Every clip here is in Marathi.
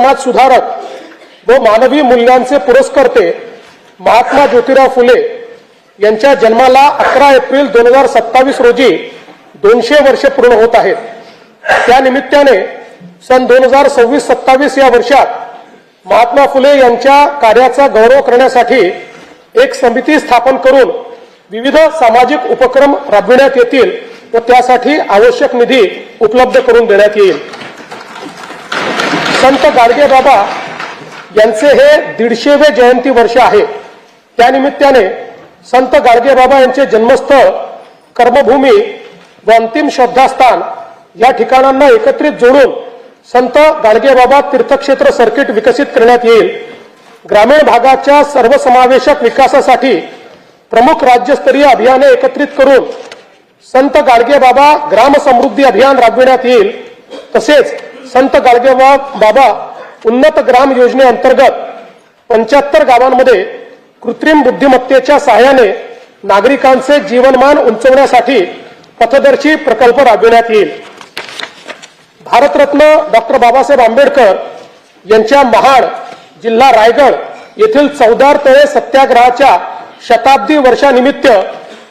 समाज सुधारक व मानवी मूल्यांचे पुरस्कर्ते महात्मा ज्योतिराव फुले यांच्या जन्माला 11 एप्रिल 2027 रोजी 200 वर्षे पूर्ण होत आहेत। त्या निमित्ताने सन 2026-27 या वर्षात महात्मा फुले यांच्या कार्याचा गौरव करण्यासाठी एक समिती स्थापन करून विविध सामाजिक उपक्रम राबविण्यात येतील व त्यासाठी आवश्यक निधी उपलब्ध करून देण्यात येईल। संत गाडगेबाबा यांचे हे 150वे जयंती वर्ष आहे। त्यानिमित्ताने संत गाडगेबाबा यांचे जन्मस्थळ, कर्मभूमी व अंतिम श्रद्धास्थान या ठिकाणांना एकत्रित जोडून संत गाडगेबाबा तीर्थक्षेत्र सर्किट विकसित करण्यात येईल। ग्रामीण भागाच्या सर्वसमावेशक विकासासाठी प्रमुख राज्यस्तरीय अभियाने एकत्रित करून संत गाडगेबाबा ग्राम समृद्धी अभियान राबविण्यात येईल। तसेच संत गाडगेबाबा उन्नत ग्राम योजनेअंतर्गत 75 गावांमध्ये कृत्रिम बुद्धिमत्तेच्या सहाय्याने नागरिकांचे जीवनमान उंचवण्यासाठी पथदर्शी प्रकल्प राबविण्यात येईल। भारतरत्न डॉक्टर बाबासाहेब आंबेडकर यांच्या महाड, जिल्हा रायगड येथील चौदार तळे सत्याग्रहाच्या शताब्दी वर्षानिमित्त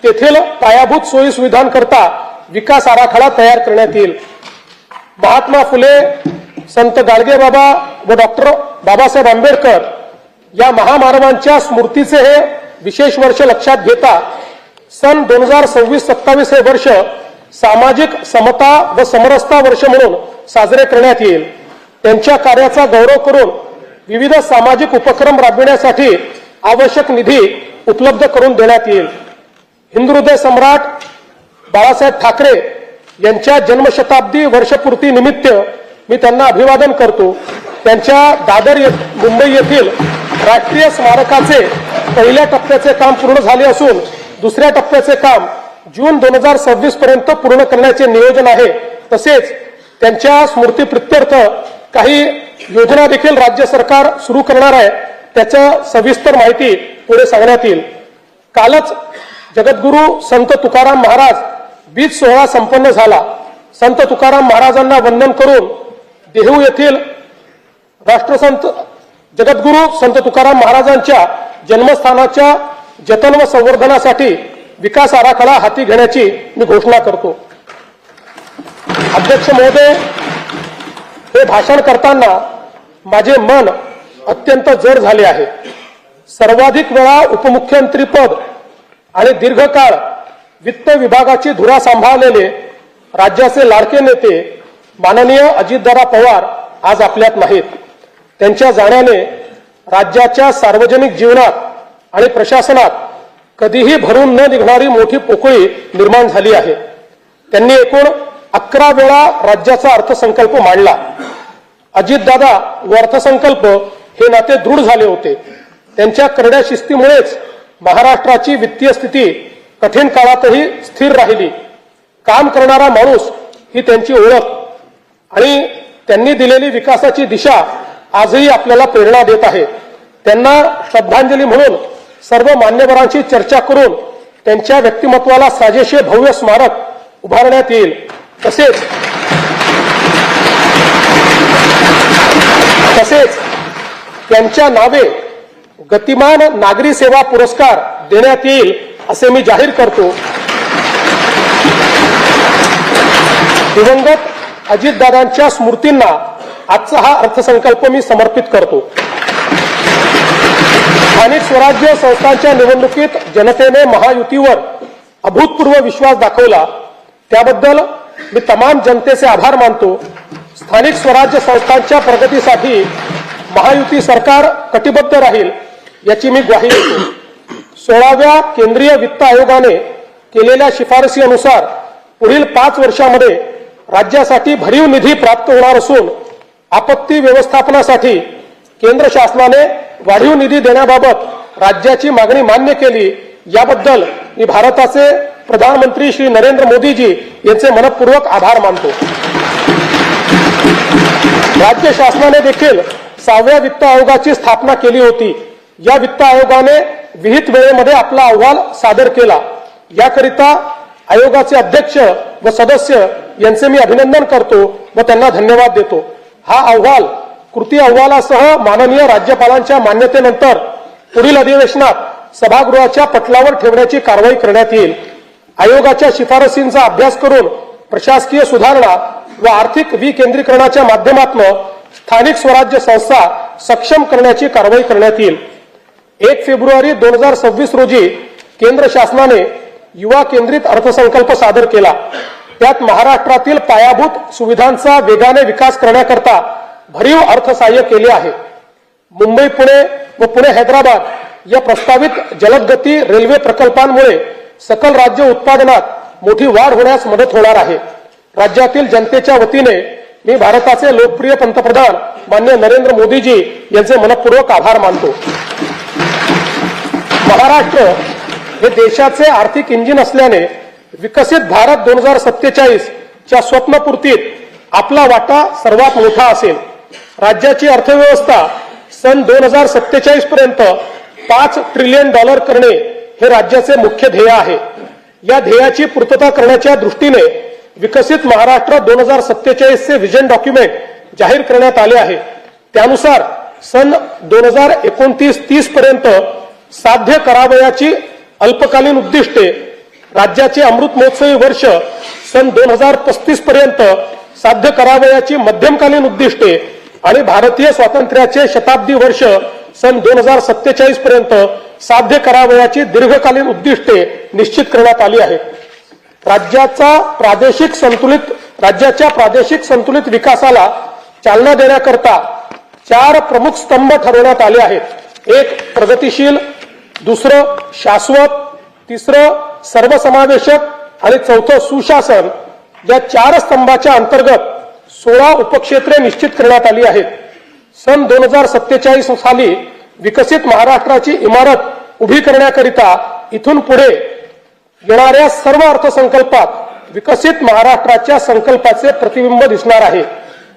तेथील पायाभूत सोयी सुविधांकरता विकास आराखडा तयार करण्यात येईल। महात्मा फुले, संत गाडगेबाबा व डॉक्टर बाबासाहेब आंबेडकर या महामानवांच्या स्मृतीचे हे विशेष वर्ष लक्षात घेता सन 2026-27 हे वर्ष सामाजिक समता व समरसता वर्ष म्हणून साजरे करण्यात येईल। त्यांच्या कार्याचा गौरव करून विविध सामाजिक उपक्रम राबविण्यासाठी आवश्यक निधी उपलब्ध करून देण्यात येईल। हिंदुहृदय सम्राट बाळासाहेब ठाकरे यांच्या जन्मशताब्दी वर्षपूर्ती निमित्त मी त्यांना अभिवादन करतो। त्यांच्या दादर मुंबई येथील राष्ट्रीय स्मारकाचे पहिल्या टप्प्याचे काम पूर्ण झाले असून दुसऱ्या टप्प्याचे काम जून 2026 पर्यंत पूर्ण करण्याचे नियोजन आहे। तसेच त्यांच्या स्मृतीप्रित्यर्थ काही योजना देखील राज्य सरकार सुरू करणार आहे। त्याच्या सविस्तर माहिती पुढे सांगण्यात येईल। कालच जगद्गुरू संत तुकाराम महाराज बीज सोहळा संपन्न झाला। संत तुकाराम महाराजांना वंदन करून देहू येथील राष्ट्रसंत जगद्गुरू संत तुकाराम महाराजांच्या जन्मस्थानाच्या जतन व संवर्धनासाठी विकास आराखडा हाती घेण्याची मी घोषणा करतो। अध्यक्ष महोदय, हे भाषण करताना माझे मन अत्यंत जड झाले आहे। सर्वाधिक वेळा उपमुख्यमंत्री पद आणि दीर्घकाळ वित्त विभागाची धुरा सांभाळलेले राज्याचे लाडके नेते माननीय अजितदादा पवार आज आपल्यात नाहीत। त्यांच्या जाण्याने राज्याच्या सार्वजनिक जीवनात आणि प्रशासनात कधीही भरून न निघणारी मोठी पोकळी निर्माण झाली आहे। त्यांनी एकूण 11 वेळा राज्याचा अर्थसंकल्प मांडला। अजितदादा व अर्थसंकल्प हे नाते दृढ झाले होते। त्यांच्या करड्या शिस्तीमुळेच महाराष्ट्राची वित्तीय स्थिती कठीण काळातही स्थिर राहिली। काम करणारा माणूस ही त्यांची ओळख आणि त्यांनी दिलेली विकासाची दिशा आजही आपल्याला प्रेरणा देत आहे। त्यांना श्रद्धांजली म्हणून सर्व मान्यवरांची चर्चा करून त्यांच्या व्यक्तिमत्वाला साजेसे भव्य स्मारक उभारण्यात येईल। तसेच त्यांच्या नावे गतिमान नागरी सेवा पुरस्कार देण्यात येईल असे मी जाहीर करतो। दिवंगत अजितदादांच्या स्मृतींना आजचा हा अर्थसंकल्प मी समर्पित करतो। स्थानिक स्वराज्य संस्थांच्या निवडणुकीत जनतेने महायुतीवर अभूतपूर्व विश्वास दाखवला, त्याबद्दल मी तमाम जनतेचे आभार मानतो। स्थानिक स्वराज्य संस्थांच्या प्रगतीसाठी महायुती सरकार कटिबद्ध राहील याची मी ग्वाही देतो। 16व्या केंद्रीय वित्त आयोगाने केलेल्या शिफारसीनुसार पुढील 5 वर्षांमध्ये राज्यासाठी भरीव निधी प्राप्त होणार असून आपत्ती व्यवस्थापनासाठी केंद्र शासनाने वाढीव निधी देण्याबाबत राज्याची मागणी मान्य केली, याबद्दल मी भारताचे प्रधानमंत्री श्री नरेंद्र मोदीजी यांचे मनपूर्वक आभार मानतो। राज्य शासनाने देखील 6व्या वित्त आयोगाची स्थापना केली होती। या वित्त आयोगाने विहित वेळेमध्ये आपला अहवाल सादर केला। याकरिता आयोगाचे अध्यक्ष व सदस्य यांचे मी अभिनंदन करतो व त्यांना धन्यवाद देतो। हा अहवाल कृती अहवालासह माननीय राज्यपालांच्या मान्यतेनंतर पुढील अधिवेशनात सभागृहाच्या पटलावर ठेवण्याची कारवाई करण्यात येईल। आयोगाच्या शिफारसींचा अभ्यास करून प्रशासकीय सुधारणा व आर्थिक विकेंद्रीकरणाच्या माध्यमातून स्थानिक स्वराज्य संस्था सक्षम करण्याची कारवाई करण्यात येईल। 1 फेब्रुवारी 2026 रोजी केंद्र शासनाने युवा केंद्रित अर्थसंकल्प सादर केला। त्यात महाराष्ट्रातील पायाभूत सुविधांचा वेगाने विकास करण्याकरता भरीव अर्थसहाय्य केले आहे। मुंबई पुणे व पुणे हैदराबाद या प्रस्तावित जलदगती रेल्वे प्रकल्पांमुळे सकल राज्य उत्पादनात मोठी वाढ होण्यास मदत होणार आहे। राज्यातील जनतेच्या वतीने मी भारताचे लोकप्रिय पंतप्रधान माननीय नरेंद्र मोदीजी यांचे मनपूर्वक आभार मानतो। महाराष्ट्र हे देशाचे आर्थिक इंजिन असल्याने विकसित भारत 2047 च्या स्वप्नपूर्तीत आपला वाटा सर्वात मोठा असेल। राज्याची अर्थव्यवस्था सन 2047 पर्यंत $5 ट्रिलियन करणे हे राज्याचे मुख्य ध्येय आहे। या ध्येयाची पूर्तता करण्याच्या दृष्टीने विकसित महाराष्ट्र 2047 चे विजन डॉक्युमेंट जाहीर करण्यात आले आहे। त्यानुसार सन 2029-30 पर्यंत साध्य करावयाची अल्पकालीन उद्दिष्टे, राज्याचे अमृत महोत्सवी वर्ष सन 2035 पर्यंत साध्य करावयाची मध्यमकालीन उद्दिष्टे आणि भारतीय स्वातंत्र्याचे शताब्दी वर्ष सन 2047 पर्यंत साध्य करावयाची दीर्घकालीन उद्दिष्टे निश्चित करण्यात आली आहेत। राज्याच्या प्रादेशिक संतुलित विकासाला चालना देण्याकरता 4 प्रमुख स्तंभ ठरवण्यात आले आहेत। 1 प्रगतिशील, दुसरं शाश्वत, तिसरं सर्वसमावेशक आणि चौथं सुशासन। या 4 स्तंभाच्या अंतर्गत 16 उपक्षेत्रे निश्चित करण्यात आली आहेत। सन 2047 साली विकसित महाराष्ट्राची इमारत उभी करण्याकरिता इथून पुढे येणाऱ्या सर्व अर्थसंकल्पात विकसित महाराष्ट्राच्या संकल्पाचे प्रतिबिंब दिसणार आहे।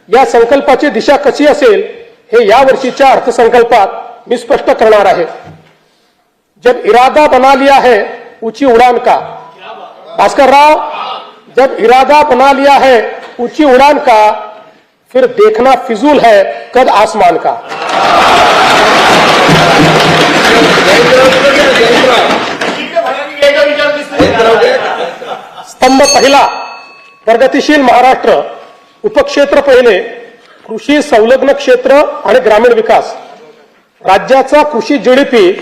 या संकल्पाची दिशा कशी असेल हे या वर्षीच्या अर्थसंकल्पात मी स्पष्ट करणार आहे। जब इरादा बना लिया है ऊंची उड़ान का, भास्कर राव, जब इरादा बना लिया है ऊंची उड़ान का, फिर देखना फिजूल है कद आसमान का। स्तंभ पहिला प्रगतिशील महाराष्ट्र, उपक्षेत्र पहिले कृषी संलग्न क्षेत्र आणि ग्रामीण विकास। राज्याचा कृषी जीडीपी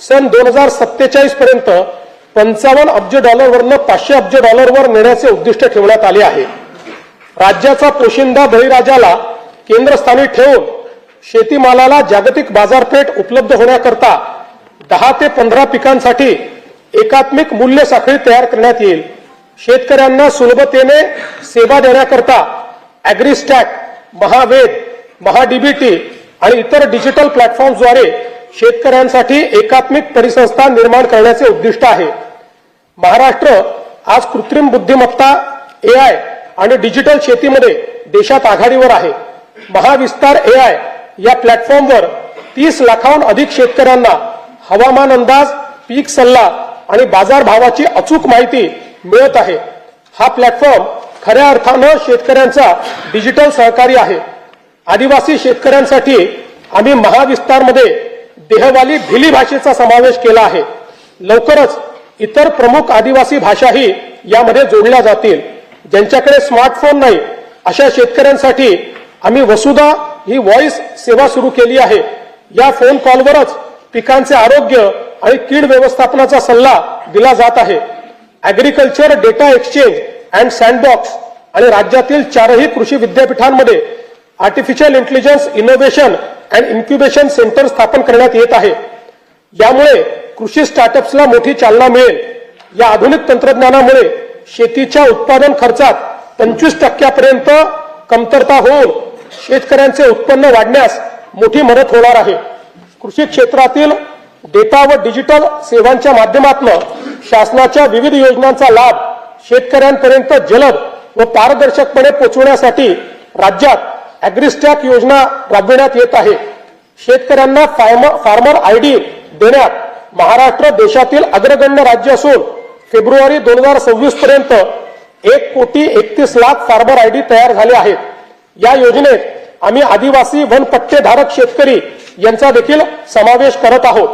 सन 2047 पर्यंत $55 अब्ज वरनं $500 अब्ज वर नेण्याचे उद्दिष्ट ठेवण्यात आले आहे। राज्याचा पोशिंदा बळीराजाला केंद्रस्थानी ठेवून शेतीमालाला जागतिक बाजारपेठ उपलब्ध होण्याकरता 10 ते 15 पिकांसाठी एकात्मिक मूल्य साखळी तयार करण्यात येईल। शेतकऱ्यांना सुलभतेने सेवा देण्याकरता ॲग्रीस्टॅक, महावेद, महाडीबीटी आणि इतर डिजिटल प्लॅटफॉर्म्सद्वारे शेतकऱ्यांसाठी एकात्मिक परिसंस्था निर्माण करण्याचे उद्दिष्ट आहे। महाराष्ट्र आज कृत्रिम बुद्धिमत्ता, AI आणि डिजिटल शेतीमध्ये देशात आघाडीवर आहे। महाविस्तार AI या प्लॅटफॉर्मवर 30 लाखांहून अधिक शेतकऱ्यांना हवामान अंदाज, पीक सल्ला आणि बाजार भावाची अचूक माहिती मिळत आहे। हा प्लॅटफॉर्म खऱ्या अर्थानं शेतकऱ्यांचा डिजिटल सहकारी आहे। आदिवासी शेतकऱ्यांसाठी आम्ही महाविस्तारमध्ये देहवाली भिली भाषेचा समावेश केला आहे। लवकरच इतर प्रमुख आदिवासी भाषाही यामध्ये जोडल्या जातील। ज्यांच्याकडे स्मार्टफोन नाही अशा शेतकऱ्यांसाठी आम्ही वसुधा ही व्हॉइस सेवा सुरू केली आहे। या फोन कॉलवरच पिकांचे आरोग्य आणि कीड व्यवस्थापनाचा सल्ला दिला जात आहे। Agriculture data exchange and sandbox आणि राज्यातील 4ही कृषी विद्यापीठांमध्ये artificial intelligence innovation and incubation centre स्थापन करण्यात येत आहे। यामुळे कृषी स्टार्टअप्सला मोठी चालना मिळेल। या आधुनिक तंत्रज्ञानामुळे शेतीच्या उत्पादन खर्चात 25% कमतरता होऊन शेतकऱ्यांचे उत्पन्न वाढण्यास मोठी मदत होणार आहे। कृषी क्षेत्रातील डेटा व डिजिटल सेवांच्या माध्यमातून शासनाच्या विविध योजनांचा लाभ शेतकऱ्यांपर्यंत जलद व पारदर्शकपणे पोहोचवण्यासाठी राज्यात ॲग्रीस्टॅक योजना राबविण्यात येत आहे। शेतकऱ्यांना फार्मर आयडी देण्यात महाराष्ट्र देशातील अग्रगण्य राज्य असून फेब्रुवारी 2026 पर्यंत 1,31,00,000 फार्मर आयडी तयार झाले आहेत। या योजनेत आम्ही आदिवासी वनपट्टेधारक शेतकरी यांचा देखील समावेश करत आहोत।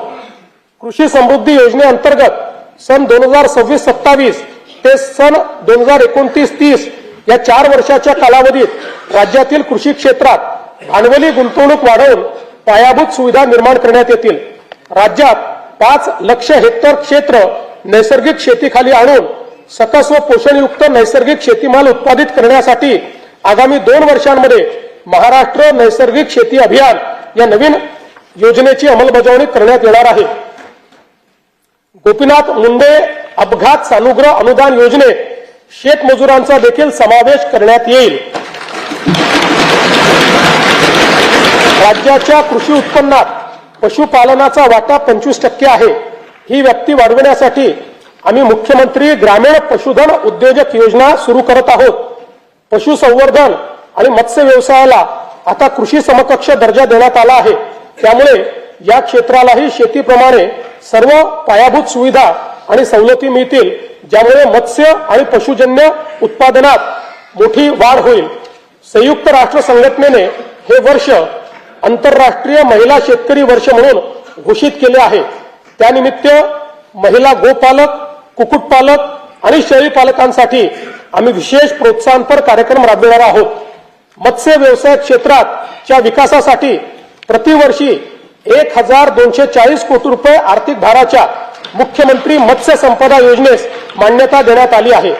कृषी समृद्धी योजनेअंतर्गत सन 2026-27 ते सन 2029-30 या 4 वर्षाच्या कालावधीत राज्यातील कृषी क्षेत्रात भांडवली गुंतवणूक वाढवून पायाभूत सुविधा निर्माण करण्यात येतील। राज्यात 5 लाख हेक्टर क्षेत्र नैसर्गिक शेतीखाली आणून सकस व पोषणयुक्त नैसर्गिक शेतीमाल उत्पादित करण्यासाठी आगामी 2 वर्षांमध्ये महाराष्ट्र नैसर्गिक शेती अभियान या नवीन योजनेची अंमलबजावणी करण्यात येणार आहे। गोपीनाथ मुंडे अपघात सानुग्रह अनुदान योजनेत शेतमजुरांचा देखील समावेश करण्यात येईल। राज्याच्या कृषी उत्पन्नात पशुपालनाचा वाटा 25% आहे। ही व्याप्ती वाढविण्यासाठी आम्ही मुख्यमंत्री ग्रामीण पशुधन उद्योजक योजना सुरू करत आहोत। पशुसंवर्धन आणि मत्स्य व्यवसायाला आता कृषी समकक्ष दर्जा देण्यात आला आहे। त्यामुळे या क्षेत्रालाही शेतीप्रमाणे सर्व पायाभूत सुविधा आणि सवलती मिळतील, ज्यामुळे मत्स्य आणि पशुजन्य उत्पादनात मोठी वाढ होईल। संयुक्त राष्ट्र संघटनेने हे वर्ष आंतरराष्ट्रीय महिला शेतकरी वर्ष म्हणून घोषित केले आहे। त्यानिमित्त महिला गोपालक, कुक्कुटपालक आणि शेळीपालकांसाठी आम्ही विशेष प्रोत्साहनपर कार्यक्रम राबविणार आहोत। मत्स्य व्यवसाय क्षेत्राच्या विकासासाठी प्रतिवर्षी 1240 कोटी रुपये आर्थिक भाराच्या मुख्यमंत्री मत्स्य संपदा योजनेस मान्यता देण्यात आली आहे।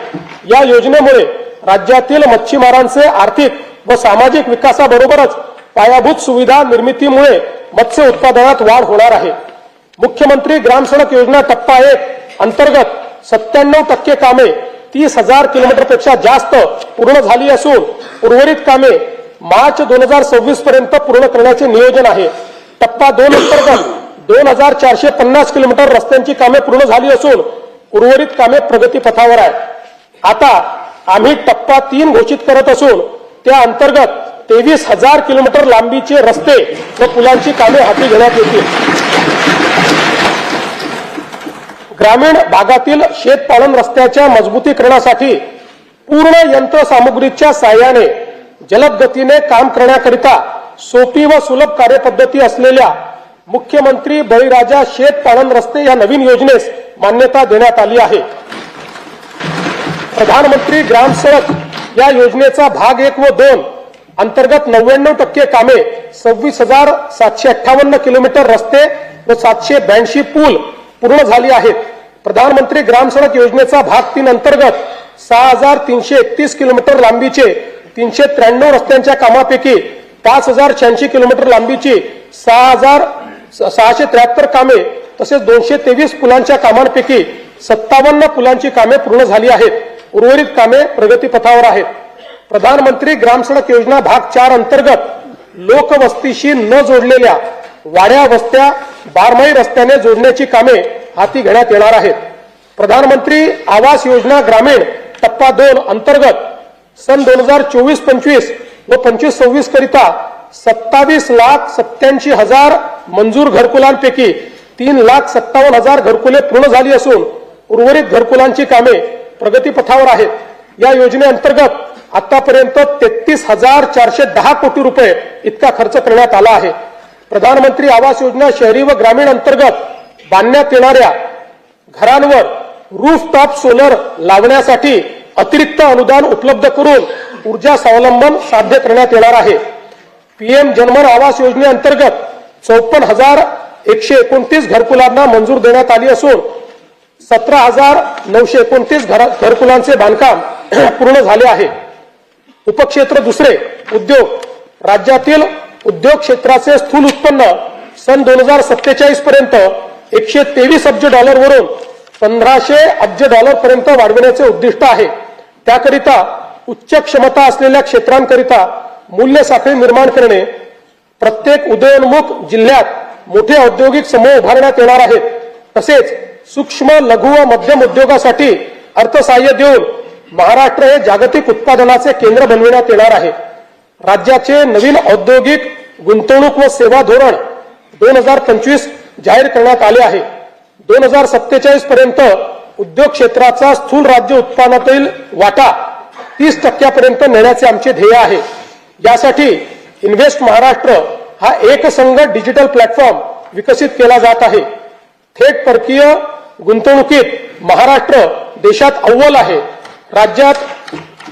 या योजनेमुळे राज्यातील मच्छीमारांचे आर्थिक व सामाजिक विकासाबरोबरच पायाभूत सुविधा निर्मितीमुळे मत्स्य उत्पादनात वाढ होणार आहे। मुख्यमंत्री ग्राम सडक योजना टप्पा 1 अंतर्गत 97% कामे 30,000 किलोमीटरपेक्षा जास्त पूर्ण झाली असून उर्वरित कामे मार्च 2026 पर्यंत पूर्ण करण्याचे नियोजन आहे। टप्पा 2 अंतर्गत 2450 किलोमीटर रस्त्यांची कामे पूर्ण झाली असून उर्वरित कामे प्रगतीपथावर आहे। आता आम्ही टप्पा 3 घोषित करत असून त्या अंतर्गत 23,000 किलोमीटर लांबीचे रस्ते व पुलांची कामे हाती घेण्यात येतील। ग्रामीण भागातील शेतपालन रस्त्याच्या मजबूतीकरणासाठी पूर्ण यंत्रसामुग्रीच्या साहाय्याने जलद गतीने काम करण्याकरिता सोपी व सुलभ कार्यपद्धती असलेल्या मुख्यमंत्री बळीराजा शेतपालन रस्ते या नवीन योजनेस मान्यता देण्यात आली आहे। प्रधानमंत्री ग्राम सडक या योजनेचा भाग 1 व 2 अंतर्गत 99% कामे 26,758 किलोमीटर रस्ते व 782 पूल पूर्ण झाली आहेत। प्रधानमंत्री ग्राम सडक योजनेचा भाग 3 अंतर्गत 6,331 किलोमीटर लांबीचे 393 रस्त्यांच्या कामापैकी 5,086 किलोमीटर लांबीची 6,673 कामे तसेच 223 पुलांच्या कामांपैकी 57 पुलांची कामे पूर्ण झाली आहेत। उर्वरित कामे प्रगतीपथावर आहेत। प्रधानमंत्री ग्राम सडक योजना भाग 4 अंतर्गत लोकवस्तीशी न जोडलेल्या वाड्या वस्त्या बारमाही रस्त्याने जोडण्याची कामे हाती घेण्यात येणार आहेत। प्रधानमंत्री आवास योजना ग्रामीण टप्पा 2 अंतर्गत सन 2024-25 व 25-26 करिता 27,87,000 मंजूर घरकुलांपैकी 3,57,000 घरकुले पूर्ण झाली असून उर्वरित घरकुलांची कामे प्रगतीपथावर आहेत। या योजनेअंतर्गत आतापर्यंत 33,410 कोटी रुपये इतका खर्च करण्यात आला आहे। प्रधानमंत्री आवास योजना शहरी व ग्रामीण अंतर्गत बांधण्यात येणाऱ्या घरांवर रूफटॉप सोलर लावण्यासाठी अतिरिक्त अनुदान उपलब्ध करून ऊर्जा स्वावलंबन साध्य करण्यात येणार आहे। पीएम जनमन आवास योजनेअंतर्गत 54,129 घरकुलांना मंजूर देण्यात आली असून 17,929 घरकुलांचे बांधकाम पूर्ण झाले आहे। उपक्षेत्र 2 उद्योग राज्यातील उद्योग क्षेत्राचे स्थूल उत्पन्न सन 2047 पर्यंत $123 अब्ज वरून $1,500 अब्ज पर्यंत वाढविण्याचे उद्दिष्ट आहे। त्याकरिता उच्च क्षमता असलेल्या क्षेत्रांकरिता मूल्य साखळी निर्माण करणे, प्रत्येक उदयोन्मुख जिल्ह्यात मोठे औद्योगिक समूह उभारण्यात येणार आहेत। तसेच सूक्ष्म लघु व मध्यम उद्योगासाठी अर्थसहाय्य देऊन महाराष्ट्र हे जागतिक उत्पादनाचे केंद्र बनविण्यात येणार आहे। राज्याचे नवीन औद्योगिक गुंतवणूक व सेवा धोरण 2025 जाहीर करण्यात आले आहे। 2047 पर्यंत उद्योग क्षेत्राचा स्थूल राज्य उत्पन्नातील वाटा 30% पर्यंत नेण्याचे आमचे ध्येय आहे। यासाठी इन्व्हेस्ट महाराष्ट्र हा एकसंघ डिजिटल प्लॅटफॉर्म विकसित केला जात आहे। थेट परकीय गुंतवणुकीत महाराष्ट्र देशात अव्वल आहे। राज्यात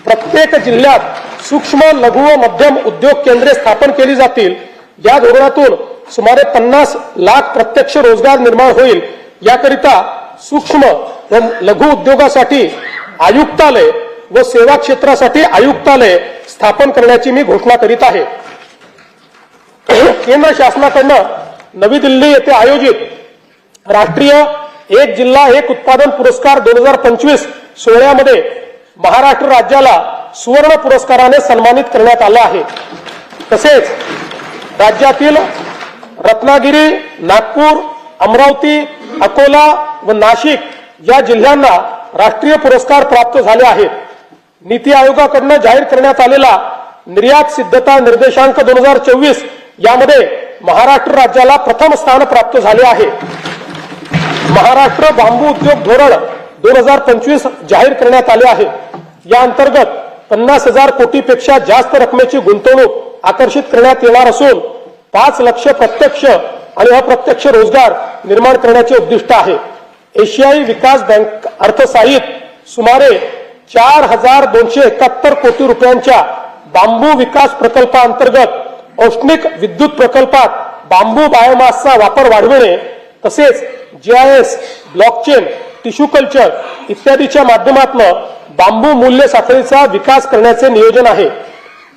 प्रत्येक जिल्ह्यात सूक्ष्म लघु व मध्यम उद्योग केंद्रे स्थापन केली जातील। या धोरणातून सुमारे 50 लाख प्रत्यक्ष रोजगार निर्माण होईल। याकरिता सूक्ष्म व लघु उद्योगासाठी आयुक्तालय व सेवा क्षेत्रासाठी आयुक्तालय स्थापन करण्याची मी घोषणा करीत आहे। केंद्र शासनाकडून नवी दिल्ली येथे आयोजित राष्ट्रीय एक जिल्हा एक उत्पादन पुरस्कार 2025 सोहळ्यामध्ये महाराष्ट्र राज्याला सुवर्ण पुरस्काराने सन्मानित करण्यात आले आहे। तसेच राज्यातील रत्नागिरी, नागपूर, अमरावती, अकोला व नाशिक या जिल्ह्यांना राष्ट्रीय पुरस्कार प्राप्त झाले आहेत। नीती आयोगाकडून जाहीर करण्यात आलेला निर्यात सिद्धता निर्देशांक 2024 यामध्ये महाराष्ट्र राज्याला प्रथम स्थान प्राप्त झाले आहे। महाराष्ट्र बांबू उद्योग धोरण 2025 जाहीर करण्यात आले आहे। या अंतर्गत 50,000 कोटीपेक्षा जास्त रकमेची गुंतवणूक आकर्षित करण्यात येणार असून 5 लाख प्रत्यक्ष आणि अप्रत्यक्ष रोजगार निर्माण करण्याचे उद्दिष्ट आहे। एशियाई विकास बँक अर्थसहाय्यित सुमारे 4,271 कोटी रुपयांच्या बांबू विकास प्रकल्पाअंतर्गत औष्णिक विद्युत प्रकल्पात बांबू बायोमासचा वापर वाढविणे तसेच GIS, ब्लॉकचेन, टिश्यू कल्चर इत्यादीच्या माध्यमातून बांबू मूल्य साखळीचा विकास करण्याचे नियोजन आहे।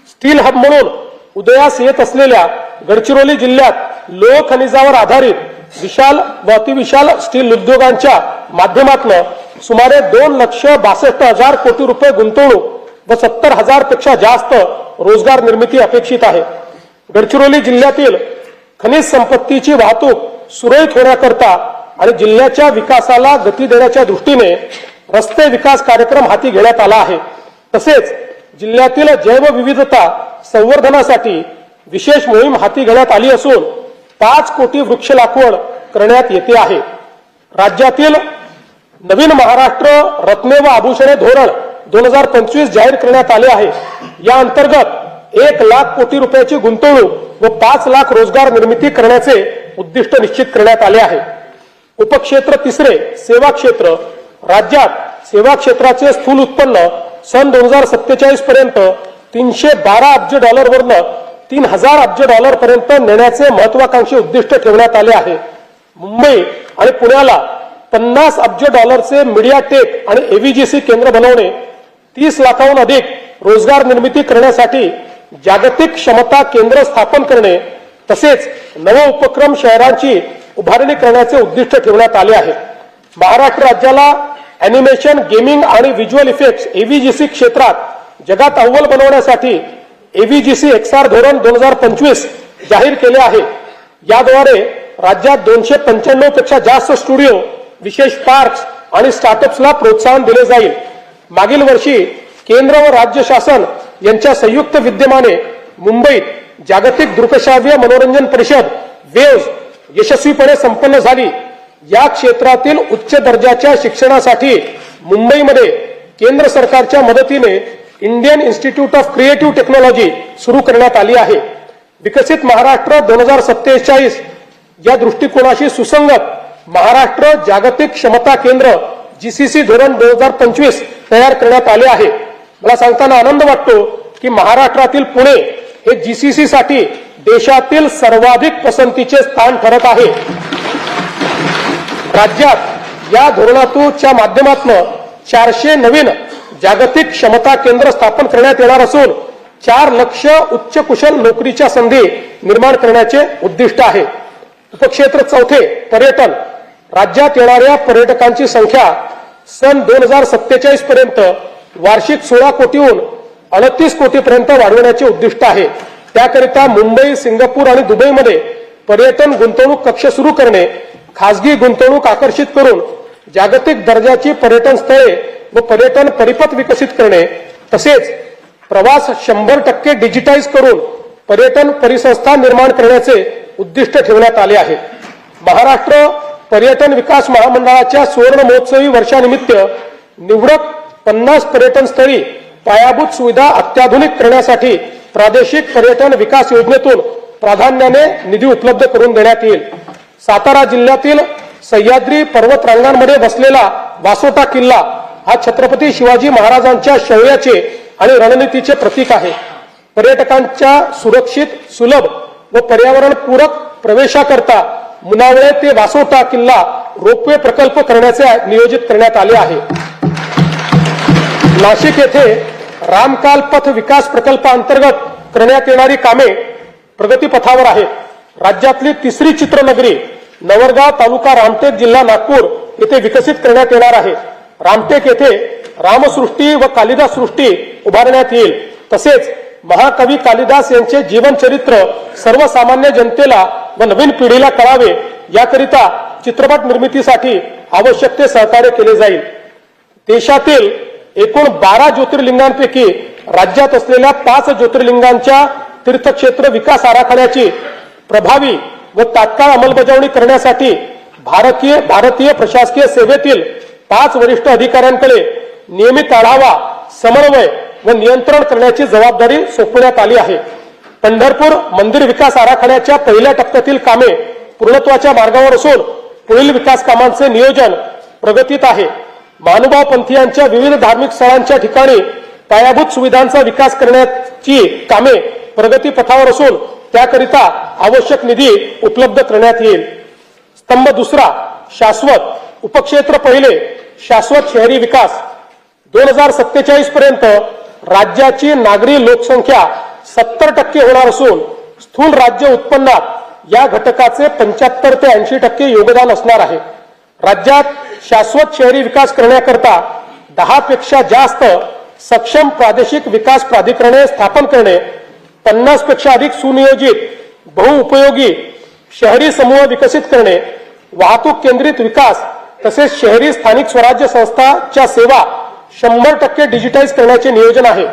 स्टील हब म्हणून उदयास येत असलेल्या गडचिरोली जिल्ह्यात लोह खनिजावर आधारित विशाल व अतिविशाल स्टील उद्योगांच्या माध्यमातून सुमारे 2,62,000 कोटी रुपये गुंतवणूक व 70,000 पेक्षा जास्त रोजगार निर्मिती अपेक्षित आहे। गडचिरोली जिल्ह्यातील खनिज संपत्तीची वाहतूक सुरळीत होण्याकरता आणि जिल्ह्याच्या विकासाला गती देण्याच्या दृष्टीने रस्ते विकास कार्यक्रम हाती घेण्यात आला आहे। तसेच जिल्ह्यातील जैवविविधता संवर्धनासाठी विशेष मोहीम हाती घेण्यात आली असून 5 कोटी वृक्ष लागवड करण्यात येते आहे। राज्यातील नवीन महाराष्ट्र रत्ने व आभूषणे धोरण 2025 जाहीर करण्यात आले आहे। या अंतर्गत 1 लाख कोटी रुपयाची गुंतवणूक व 5 लाख रोजगार निर्मिती करण्याचे उद्दिष्ट निश्चित करण्यात आले आहे। उपक्षेत्र तिसरे सेवा क्षेत्र राज्यात सेवा क्षेत्राचे स्थूल उत्पन्न सन 2047 पर्यंत $312 अब्ज वरून $3,000 अब्ज पर्यंत नेण्याचे महत्वाकांक्षी उद्दिष्ट ठेवण्यात आले आहे। मुंबई आणि पुण्याला $50 अब्ज मीडिया टेक आणि AVGC केंद्र बनवणे, 30 लाखाहून अधिक रोजगार निर्मिती करण्यासाठी जागतिक क्षमता केंद्र स्थापन करणे तसेच नव उपक्रम शहरांची उभारणी करण्याचे उद्दिष्ट ठेवण्यात आले आहे। महाराष्ट्र राज्याला अॅनिमेशन, गेमिंग आणि व्हिज्युअल इफेक्ट्स AVGC क्षेत्रात जगात अव्वल बनवण्यासाठी AVGC XR धोरण 2025 जाहीर केले आहे। याद्वारे राज्यात 295 पेक्षा जास्त स्टुडिओ, विशेष पार्क्स आणि स्टार्टअप्सला प्रोत्साहन दिले जाईल। मागील वर्षी केंद्र व राज्य शासन यांच्या संयुक्त विद्यमाने मुंबईत जागतिक दृकश्राव्य मनोरंजन परिषद वेव्स यशस्वीपणे संपन्न झाली। या क्षेत्रातील उच्च दर्जाच्या शिक्षणासाठी मुंबईमध्ये केंद्र सरकारच्या मदतीने Indian institute of creative technology सुरू करण्यात आली आहे। विकसित महाराष्ट्र 2047 या दृष्टिकोनाशी सुसंगत महाराष्ट्र जागतिक क्षमता केंद्र GCC धोरण 2025 तयार करण्यात आले आहे। मला सांगताना आनंद वाटतो की महाराष्ट्रातील पुणे हे GCC साठी देशातील सर्वाधिक पसंतीचे स्थान ठरत आहे। राज्यात या धोरणाच्या माध्यमातून 400 नवीन जागतिक क्षमता केंद्र स्थापन करण्यात येणार असून 4 लाख उच्च कुशल नोकरीच्या संधी निर्माण करण्याचे उद्दिष्ट आहे। उपक्षेत्र चौथे पर्यटन राज्यात येणाऱ्या पर्यटकांची संख्या सन 2047 पर्यंत वार्षिक 16 कोटीहून 38 कोटीपर्यंत वाढवण्याचे उद्दिष्ट आहे। त्याकरिता मुंबई, सिंगापूर आणि दुबईमध्ये पर्यटन गुंतवणूक कक्ष सुरू करणे, खासगी गुंतवणूक आकर्षित करून जागतिक दर्जाची पर्यटन स्थळे व पर्यटन परिपथ विकसित करणे तसेच प्रवास 100% डिजिटाइज करून पर्यटन परिसंस्था निर्माण करण्याचे उद्दिष्ट ठेवण्यात आले आहे। महाराष्ट्र पर्यटन विकास महामंडळाच्या सुवर्ण महोत्सवी वर्षानिमित्त निवडक 50 पर्यटन स्थळी पायाभूत सुविधा अत्याधुनिक करण्यासाठी प्रादेशिक पर्यटन विकास योजनेतून प्राधान्याने निधी उपलब्ध करून देण्यात येईल। सातारा जिल्ह्यातील सह्याद्री पर्वत रांगांमध्ये बसलेला वासोटा किल्ला हा छत्रपती शिवाजी महाराजांच्या शौर्याचे आणि रणनीतीचे प्रतीक आहे। पर्यटकांच्या सुरक्षित, सुलभ व पर्यावरणपूरक प्रवेशाकरता मुनावळे ते वासोटा किल्ला रोपवे प्रकल्प करण्याचे नियोजित करण्यात आले आहे। नाशिक येथे रामकाल पथ विकास प्रकल्पाअंतर्गत करण्यात येणारी कामे प्रगतीपथावर आहेत। राज्यातली तिसरी चित्रनगरी नवरगाव तालुका रामटेक जिल्हा नागपूर येथे विकसित करण्यात येणार आहे। रामटेक येथे रामसृष्टी व कालिदास सृष्टी उभारण्यात येईल। तसेच महाकवी कालिदास यांचे जीवनचरित्र सर्वसामान्य जनतेला व नवीन पिढीला कळावे याकरिता चित्रपट निर्मितीसाठी आवश्यक ते सहकार्य केले जाईल। देशातील एकूण 12 ज्योतिर्लिंगांपैकी राज्यात असलेल्या 5 ज्योतिर्लिंगांच्या तीर्थक्षेत्र विकास आराखड्याची प्रभावी व तात्काळ अंमलबजावणी करण्यासाठी भारतीय प्रशासकीय सेवेतील 5 वरिष्ठ अधिकाऱ्यांकडे नियमित आढावा, समन्वय व नियंत्रण करण्याची जबाबदारी सोपवण्यात आली आहे। पंढरपूर मंदिर विकास आराखड्याच्या पहिल्या टप्प्यातील कामे पूर्णत्वाच्या मार्गावर असून पुढील विकास कामांचे नियोजन प्रगतीत आहे। महानुभाव पंथीयांच्या विविध धार्मिक स्थळांच्या ठिकाणी पायाभूत सुविधांचा विकास करण्याची कामे प्रगतीपथावर असून त्याकरिता आवश्यक निधी उपलब्ध करण्यात येईल। स्तंभ दुसरा, शाश्वत उपक्षेत्र पहिले, शाश्वत शहरी विकास 2047 पर्यंत राज्याची नागरी लोकसंख्या 70% होणार असून स्थूल राज्य उत्पन्नात या घटकाचे 75 ते 80% योगदान असणार आहे। राज्यात शाश्वत शहरी विकास करण्याकरता 10 पेक्षा जास्त सक्षम प्रादेशिक विकास प्राधिकरणे स्थापन करणे, 50 पेक्षा अधिक सुनियोजित बहुउपयोगी शहरी समूह विकसित करणे, वाहतूक केंद्रित विकास तसेच शहरी स्थानिक स्वराज्य संस्थांच्या सेवा 100% डिजिटाइज करण्याचे नियोजन आहे।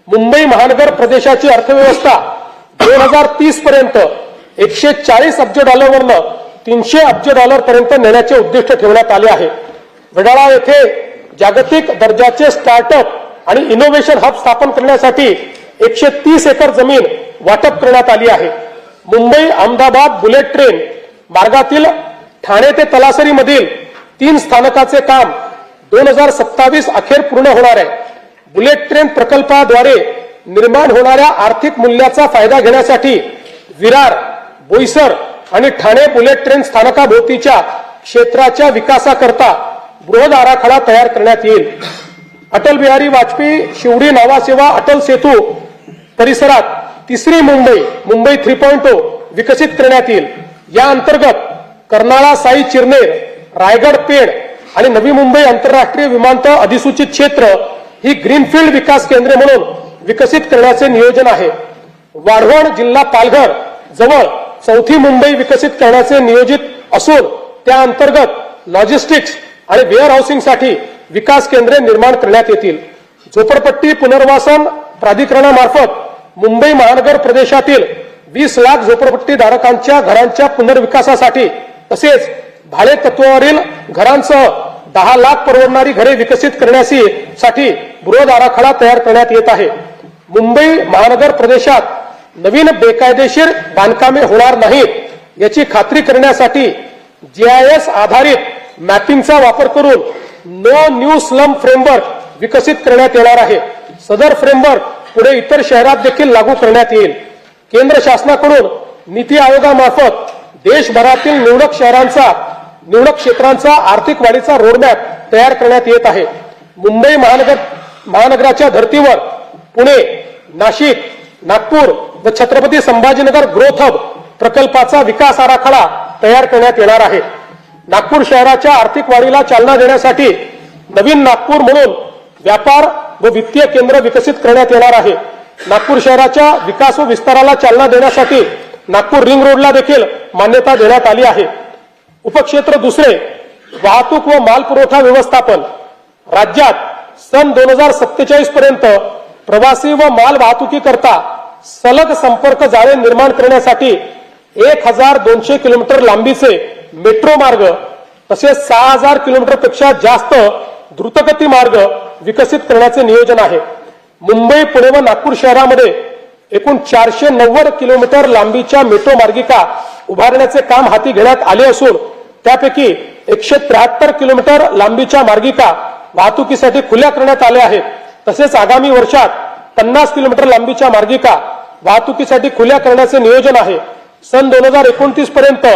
मुंबई महानगर प्रदेशाची अर्थव्यवस्था 2030 पर्यंत $140 अब्ज वरनं $300 अब्ज पर्यंत नेण्याचे उद्दिष्ट ठेवण्यात आले आहे। वडाळा येथे जागतिक दर्जाचे स्टार्टअप आणि इनोव्हेशन हब स्थापन करण्यासाठी 130 एकर जमीन वाटप करण्यात आली आहे। मुंबई अहमदाबाद बुलेट ट्रेन मार्गातील ठाणे ते तलासरी मधील 3 स्थानकाचे काम 2027 अखेर पूर्ण होणार आहे। बुलेट ट्रेन प्रकल्पाद्वारे निर्माण होणाऱ्या आर्थिक मूल्याचा फायदा घेण्यासाठी विरार, बोईसर आणि ठाणे बुलेट ट्रेन स्थानकाभोवतीच्या क्षेत्राच्या विकासाकरता बृहद आराखडा तयार करण्यात येईल। अटल बिहारी वाजपेयी शिवडी नावासेवा अटल सेतू परिसरात तिसरी मुंबई 3.0 विकसित करण्यात येईल। या अंतर्गत कर्नाळा साई चिरनेर, रायगड पेण आणि नवी मुंबई आंतरराष्ट्रीय विमानतळ अधिसूचित क्षेत्र ही ग्रीनफील्ड विकास केंद्रे म्हणून विकसित करण्याचे नियोजन आहे। वाढवण जिल्हा पालघर जवळ 4थी मुंबई विकसित करण्याचे नियोजित असून त्या अंतर्गत लॉजिस्टिक्स आणि वेअर हाऊसिंगसाठी विकास केंद्रे निर्माण करण्यात येतील। झोपडपट्टी पुनर्वसन प्राधिकरणामार्फत मुंबई महानगर प्रदेशातील 20 लाख झोपडपट्टी धारकांच्या घरांच्या पुनर्विकासासाठी तसेच भाडे तत्वावरील घरांसह 10 लाख परवडणारी घरे विकसित करण्यासाठी बृहद आराखडा तयार करण्यात येत आहे। मुंबई महानगर प्रदेशात नवीन बेकायदेशीर बांधकामे होणार नाहीत याची खात्री करण्यासाठी GIS आधारित मॅपिंगचा वापर करून नो न्यू स्लम फ्रेमवर्क विकसित करण्यात येणार आहे। सदर फ्रेमवर्क पुढे इतर शहरात देखील लागू करण्यात येईल। केंद्र शासनाकडून नीती आयोगामार्फत देशभरातील निवडक क्षेत्रांचा आर्थिक वाढीचा रोडमॅप तयार करण्यात येत आहे। मुंबई महानगराच्या धर्तीवर पुणे, नाशिक, नागपूर व छत्रपती संभाजीनगर ग्रोथ हब प्रकल्पाचा विकास आराखडा तयार करण्यात येणार आहे। नागपूर शहराच्या आर्थिक वाढीला चालना देण्यासाठी नवीन नागपूर म्हणून व्यापार व वित्तीय केंद्र विकसित करण्यात येणार आहे। नागपूर शहराच्या विकास व विस्ताराला चालना देण्यासाठी नागपूर रिंग रोडला देखील मान्यता देण्यात आली आहे। उपक्षेत्र दुसरे, वाहतूक व माल पुरवठा व्यवस्थापन राज्यात सन 2047 पर्यंत प्रवासी व माल वाहतुकीकरता सलग संपर्क जाळे निर्माण करण्यासाठी 1200 किलोमीटर लांबीचे मेट्रो मार्ग तसेच 6000 किलोमीटर पेक्षा जास्त द्रुतगती मार्ग विकसित करण्याचे नियोजन आहे। मुंबई, पुणे व नागपूर शहरामध्ये एकूण 490 किलोमीटर लांबीच्या मेट्रो मार्गिका उभारण्याचे काम हाती घेण्यात आले असून त्यापैकी 173 किलोमीटर लांबीच्या मार्गिका वाहतुकीसाठी खुल्या करण्यात आल्या आहेत। तसेच आगामी वर्षात 50 किलोमीटर लांबीच्या मार्गिका वाहतुकीसाठी खुल्या करण्याचे नियोजन आहे। सन 2029 पर्यंत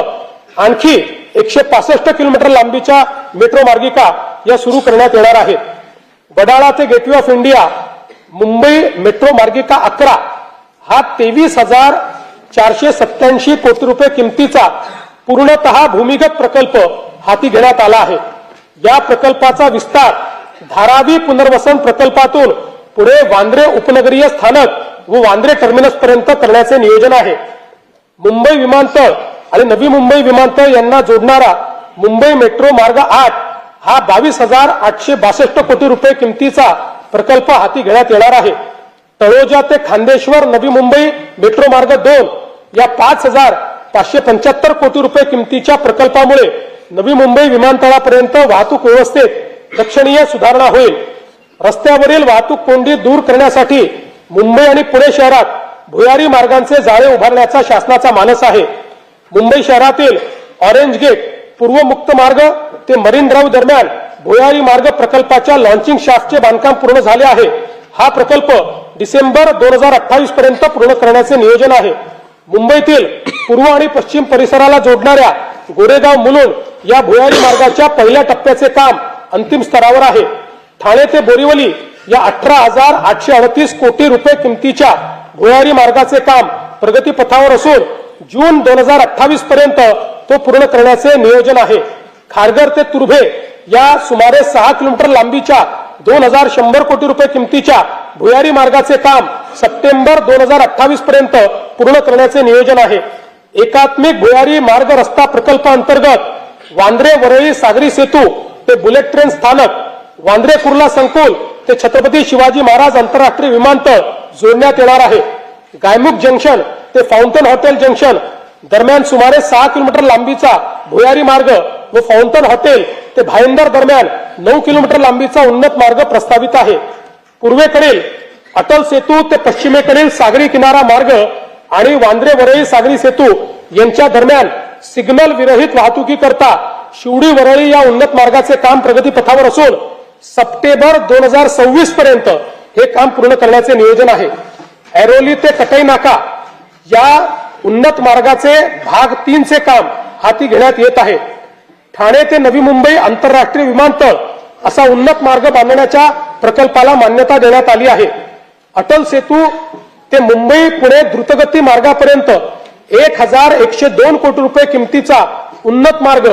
आणखी 165 किलोमीटर लांबीच्या मेट्रो मार्गिका या सुरू करण्यात येणार आहेत। वडाळा ते gateway of India Mumbai metro मार्गिका 11 हा 23,487 कोटी रुपये किमतीचा पूर्णतः भूमिगत प्रकल्प हाती घेण्यात आला आहे। या प्रकल्पाचा विस्तार धारावी पुनर्वसन प्रकल्पातून पुढे वांद्रे उपनगरीय स्थानक व वांद्रे टर्मिनस पर्यंत करण्याचे नियोजन आहे। मुंबई विमानतळ आणि नवी मुंबई विमानतळ यांना जोडणारा मुंबई मेट्रो मार्ग 8 हा 22,862 कोटी रुपये किमतीचा प्रकल्प हाती घेण्यात येणार आहे। तळोजा ते खांदेश्वर नवी मुंबई मेट्रो मार्ग 2 या 5,575 कोटी रुपये किमतीच्या प्रकल्पामुळे नवी मुंबई विमानतळापर्यंत वाहतूक व्यवस्थेत लक्षणीय सुधारणा होईल। रस्त्यावरील वाहतूक कोंडी दूर करण्यासाठी मुंबई आणि पुणे शहरात भुयारी मार्गांचे जाळे उभारण्याचा शासनाचा मानस आहे। मुंबई शहरातील ऑरेंज गेट पूर्व मुक्त मार्ग ते मरीन ड्राईव्ह दरम्यान भुयारी मार्ग प्रकल्पाच्या लॉन्चिंग शाफ्टचे बांधकाम पूर्ण झाले आहे। हा प्रकल्प डिसेंबर 2028 पर्यंत पूर्ण करण्याचे नियोजन आहे। मुंबईतील पूर्व आणि पश्चिम परिसराला जोडणाऱ्या गोरेगाव मुलुंड या भुयारी मार्गाच्या पहिल्या टप्प्याचे काम अंतिम स्तरावर आहे। ठाणे ते बोरिवली या 18,838 कोटी रुपये किमतीच्या भुयारी मार्गाचे काम प्रगतीपथावर असून जून 2028 पर्यंत तो पूर्ण करण्याचे नियोजन आहे। खारघर ते तुर्भे या सुमारे 6 किलोमीटर लांबीच्या 2,100 कोटी रुपये किमतीच्या भुयारी मार्गाचे काम सप्टेंबर 2028 पर्यंत पूर्ण करण्याचे नियोजन आहे। एकात्मिक भुयारी मार्ग रस्ता प्रकल्पांतर्गत वांद्रे वरळी सागरी सेतू ते बुलेट ट्रेन स्थानक, वांद्रे कुर्ला संकुल ते छत्रपती शिवाजी महाराज आंतरराष्ट्रीय विमानतळ जोडण्यात येणार आहे। गायमुख जंक्शन ते फाउंटन हॉटेल जंक्शन दरम्यान सुमारे 6 किलोमीटर लांबीचा भुयारी मार्ग व फाउंटन हॉटेल ते भाईंदर दरम्यान 9 किलोमीटर लांबीचा उन्नत मार्ग प्रस्तावित आहे। पूर्वेकडील अटल सेतू ते पश्चिमेकडील सागरी किनारा मार्ग आणि वांद्रे वरळी सागरी सेतू यांच्या दरम्यान सिग्नल विरहित वाहतुकीकरता शिवडी वरळी या उन्नत मार्गाचे काम प्रगतीपथावर असून सप्टेंबर 2026 पर्यंत हे काम पूर्ण करण्याचे नियोजन आहे। ऐरोली ते कटई नाका या उन्नत मार्गाचे भाग 3 चे काम हाती घेण्यात येत आहे। ठाणे ते नवी मुंबई आंतरराष्ट्रीय विमानतळ असा उन्नत मार्ग बांधण्याच्या प्रकल्पाला मान्यता देण्यात आली आहे। अटल सेतू ते मुंबई पुणे द्रुतगती मार्गापर्यंत 1,102 कोटी रुपये किमतीचा उन्नत मार्ग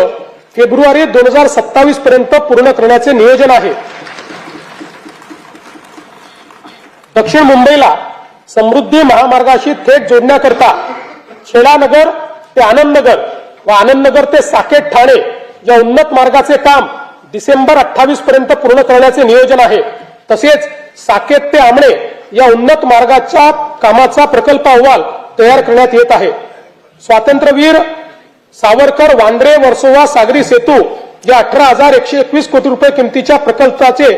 फेब्रुवारी 2027 पर्यंत पूर्ण करण्याचे नियोजन आहे। दक्षिण मुंबईला समृद्धी महामार्गाशी थेट जोडण्याकरता छेडानगर ते आनंदनगर व आनंदनगर ते साकेत ठाणे या उन्नत मार्गाचे काम डिसेंबर 28 पर्यंत पूर्ण करण्याचे नियोजन आहे। तसेच साकेत ते आमणे या उन्नत मार्गाच्या कामाचा प्रकल्प अहवाल तयार करण्यात येत आहे। स्वातंत्र्यवीर सावरकर वांद्रे वर्सोवा सागरी सेतू या 18,121 कोटी रुपये किमतीच्या प्रकल्पाचे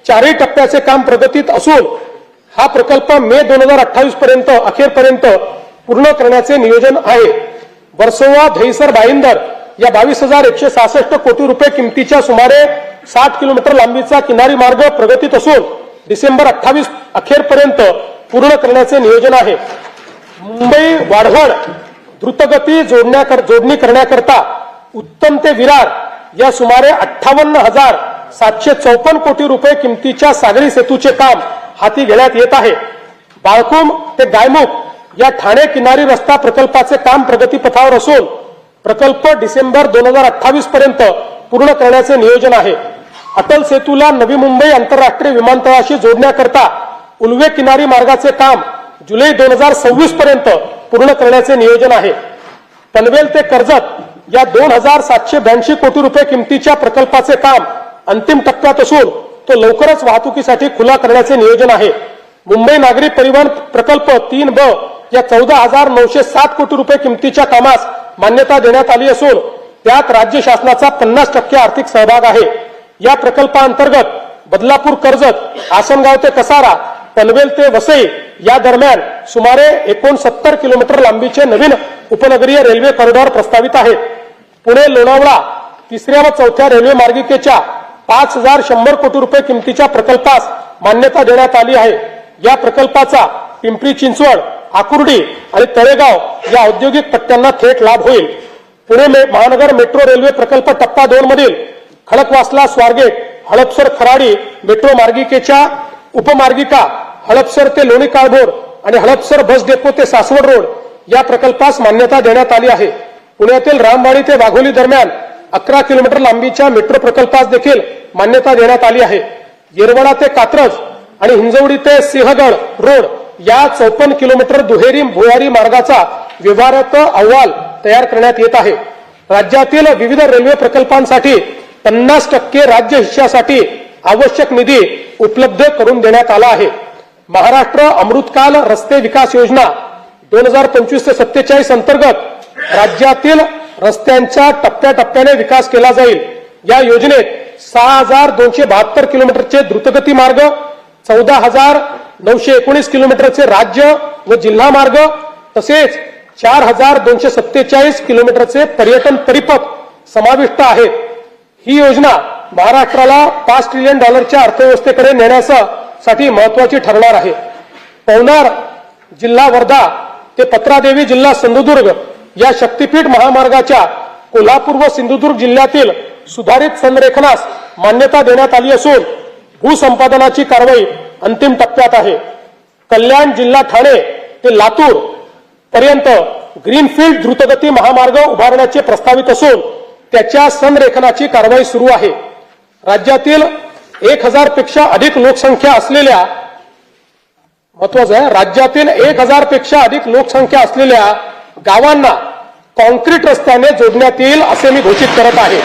4ही टप्प्याचे काम प्रगतीत असून हा प्रकल्प मे 2028 पर्यंत अखेरपर्यंत पूर्ण करण्याचे नियोजन आहे। वर्सोवा दहिसर भाईंदर या 22,166 कोटी रुपये किमतीच्या सुमारे 60 किलोमीटर लांबीचा किनारी मार्ग प्रगतीत असून डिसेंबर 28 अखेरपर्यंत पूर्ण करण्याचे नियोजन आहे। मुंबई वाढवण द्रुतगती जोडणी करण्याकरता उत्तम ते विरार या सुमारे 58,754 कोटी रुपये किमतीच्या सागरी सेतूचे काम हाती घेण्यात येत आहे। बाळकुम ते गायमुख या ठाणे किनारी रस्ता प्रकल्पाचे काम प्रगतीपथावर असून प्रकल्प डिसेंबर 2028 पर्यंत पूर्ण करण्याचे नियोजन आहे। अटल सेतूला नवी मुंबई आंतरराष्ट्रीय विमानतळाशी जोडण्याकरता उल्वे किनारी मार्गाचे काम जुलै 2026 पर्यंत पूर्ण करण्याचे नियोजन आहे। पनवेल ते कर्जत या 2,782 कोटी रुपये किमतीच्या प्रकल्पाचे काम अंतिम टप्प्यात असून तो लवकरच वाहतुकीसाठी खुला करण्याचे नियोजन आहे। मुंबई नागरी परिवहन प्रकल्प 3B या 14,907 कोटी रुपये किमतीच्या कामास मान्यता देण्यात आली असून त्यात राज्य शासनाचा 50% आर्थिक सहभाग आहे। या प्रकल्पांतर्गत बदलापूर कर्जत, आसनगाव ते कसारा पनवेल ते वसई या दरम्यान सुमारे 69 किलोमीटर लांबीचे नवीन उपनगरीय रेल्वे कॉरिडॉर प्रस्तावित आहेत. पुणे लोणावळा तिसऱ्या व चौथ्या रेल्वे मार्गिकेच्या 5100 कोटी रुपये किमतीच्या प्रकल्पास मान्यता देण्यात आली आहे. या प्रकल्पाचा पिंपरी चिंचवड, आकुर्डी आणि तळेगाव या औद्योगिक पट्ट्यांना थेट लाभ होईल. पुणे महानगर मेट्रो रेल्वे प्रकल्प टप्पा 2 मधील खडकवासला स्वारगेट, हडपसर खराडी मेट्रो मार्गिकेच्या उपमार्गिका हडपसर ते लोणी काळभोर आणि हडपसर बस डेपो ते सासवड रोड या प्रकल्पास मान्यता देण्यात आली आहे. पुण्यातील रामवाडी ते वाघोली दरम्यान 11 किलोमीटर लांबीच्या मेट्रो प्रकल्पास देखील मान्यता देण्यात आली आहे. येरवडा ते कात्रज आणि हिंजवडी ते सिंहगड रोड या 54 किलोमीटर दुहेरी भुयारी मार्गाचा व्यवहार्यता अहवाल तयार करण्यात येत आहे. राज्यातील विविध रेल्वे प्रकल्पांसाठी 50% राज्य हिश्श्यासाठी आवश्यक निधी उपलब्ध करून देण्यात आला आहे. महाराष्ट्र अमृतकाल रस्ते विकास योजना 2025 ते 47 अंतर्गत राज्यातील रस्त्यांचा टप्प्याटप्प्याने विकास केला जाईल. या योजनेत 6272 किलोमीटरचे द्रुतगती मार्ग, 14919 किलोमीटरचे राज्य व जिल्हा मार्ग तसेच 4247 किलोमीटरचे पर्यटन परिपथ समाविष्ट आहेत. ही योजना महाराष्ट्राला $5 ट्रिलियन अर्थव्यवस्थेकडे नेण्यासाठी महत्वाची ठरणार आहे. पवनार जिल्हा वर्धा ते पत्रादेवी जिल्हा सिंधुदुर्ग या शक्तीपीठ महामार्गाच्या कोल्हापूर व सिंधुदुर्ग जिल्ह्यातील सुधारित संरेखनास मान्यता देण्यात आली असून भूसंपादनाची कारवाई अंतिम टप्प्यात आहे. कल्याण जिल्हा ठाणे ते लातूर पर्यंत ग्रीनफील्ड द्रुतगती महामार्ग उभारण्याचे प्रस्तावित असून त्याच्या संरेखनाची कारवाई सुरू आहे. राज्यातील 1000 पेक्षा अधिक लोकसंख्या असलेल्या महत्वाचं आहे राज्यातील 1000 पेक्षा अधिक लोकसंख्या असलेल्या गावांना कॉन्क्रीट रस्त्याने जोडण्यात येईल असे मी घोषित करत आहे.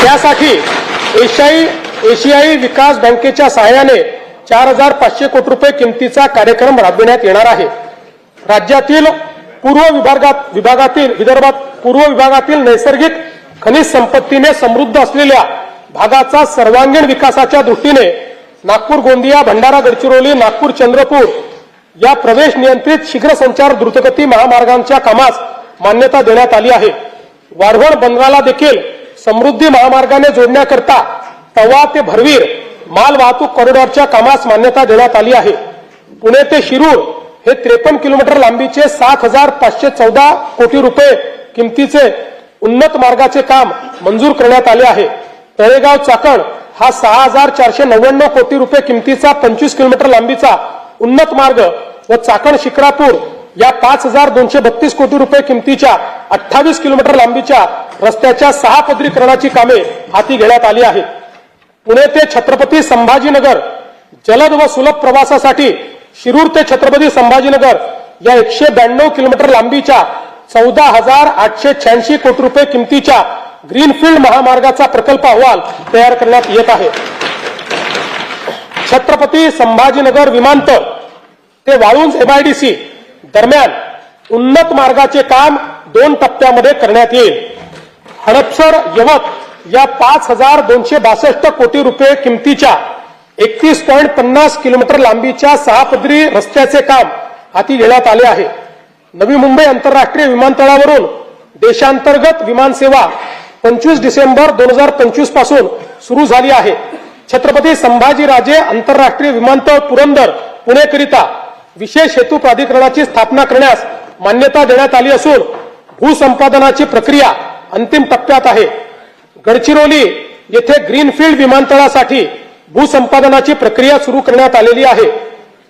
त्यासाठी एशियाई विकास बँकेच्या सहाय्याने 4500 कोटी रुपये किमतीचा कार्यक्रम राबविण्यात येणार आहे. राज्यातील विदर्भात पूर्व विभागातील नैसर्गिक खनिज संपत्तीने समृद्ध असलेल्या भागाचा सर्वांगीण विकासाच्या दृष्टीने नागपूर गोंदिया, भंडारा गडचिरोली, नागपूर चंद्रपूर या प्रवेश नियंत्रित शीघ्र संचार द्रुतगती महामार्गांच्या कामास मान्यता देण्यात आली आहे. वाढवण बनगाला देखील समृद्धी महामार्गाने जोडण्याकरता तवा ते भरवीर माल वाहतूक कॉरिडॉरच्या कामास मान्यता देण्यात आली आहे. पुणे ते शिरूर हे 53 किलोमीटर लांबीचे 7514 कोटी रुपये किमतीचे उन्नत मार्गाचे काम मंजूर करण्यात आले आहे. तळेगाव चाकण हा 6499 कोटी रुपये किमतीचा 25 किलोमीटर लांबीचा उन्नत मार्ग व चाकण शिक्रापूर या 5232 कोटी रुपये किमतीच्या 28 किलोमीटर लांबीच्या रस्त्याच्या 6 पदरीकरणाची कामे हाती घेण्यात आली आहेत. पुणे ते छत्रपती संभाजीनगर जलद व सुलभ प्रवासासाठी शिरूर ते छत्रपती संभाजीनगर या 192 किलोमीटर लांबीच्या 14886 कोटी रुपये किमतीच्या ग्रीनफील्ड महामार्गाचा प्रकल्प अहवाल तयार करण्यात येत आहे. छत्रपती संभाजीनगर विमानतळ ते वाळुंज MIDC दरम्यान उन्नत मार्गाचे काम 2 टप्प्यामध्ये करण्यात येईल. हडपसर यवत या 5262 कोटी रुपये किमतीच्या 31.50 किलोमीटर लांबीच्या 6 पदरी रस्त्याचे काम हाती घेण्यात आले आहे. नवी मुंबई आंतरराष्ट्रीय विमानतळावरून देशांतर्गत विमानसेवा 25 डिसेंबर 2025 पासून सुरू झाली आहे. छत्रपती संभाजीराजे आंतरराष्ट्रीय विमानतळ पुरंदर पुणेकरिता विशेष हेतू प्राधिकरणाची स्थापना करण्यास मान्यता देण्यात आली असून भूसंपादनाची प्रक्रिया अंतिम टप्प्यात आहे. गडचिरोली येथे ग्रीनफील्ड विमानतळासाठी भूसंपादनाची प्रक्रिया सुरू करण्यात आलेली आहे.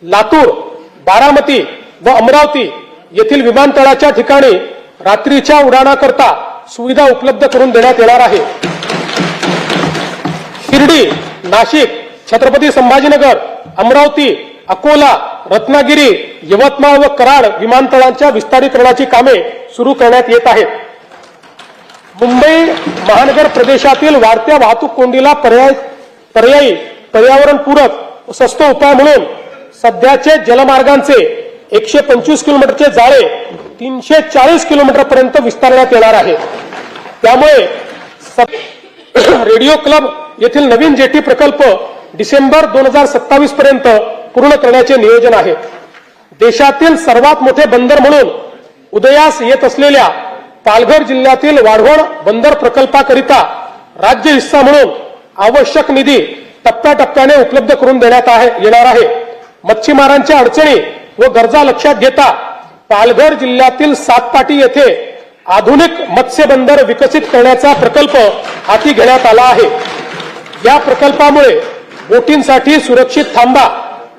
लातूर, बारामती व अमरावती येथील विमानतळाच्या ठिकाणी रात्रीच्या उडाणाकरता सुविधा उपलब्ध करून देण्यात येणार आहे. शिर्डी, नाशिक, छत्रपती संभाजीनगर, अमरावती, अकोला, रत्नागिरी, यवतमाळ व कराड विमानतळांच्या विस्तारीकरणाची कामे सुरू करण्यात येत आहेत. मुंबई महानगर प्रदेशातील वाढत्या वाहतूक कोंडीला पर्यायी पर्यावरणपूरक स्वस्त उपाय म्हणून सध्याचे जलमार्गांचे 125 किलोमीटरचे जाळे 340 किलोमीटर पर्यंत विस्तारण्यात येणार आहे. त्यामुळे रेडिओ क्लब येथील नवीन जेटी प्रकल्प डिसेंबर 2027 पर्यंत पूर्ण करण्याचे नियोजन आहे. देशातील सर्वात मोठे बंदर म्हणून उदयास येत असलेल्या पालघर जिल्ह्यातील वाढवण बंदर प्रकल्पाकरिता राज्य हिस्सा म्हणून आवश्यक निधी टप्प्याटप्प्याने उपलब्ध करून देण्यात येणार आहे. मच्छीमारांच्या अडचणी व गरजा लक्षात घेता पालघर जिल्ह्यातील सातपाटी येथे आधुनिक मत्स्य बंदर विकसित करण्याचा प्रकल्प हाती घेण्यात आला आहे. या प्रकल्पामुळे बोटींसाठी सुरक्षित थांबा,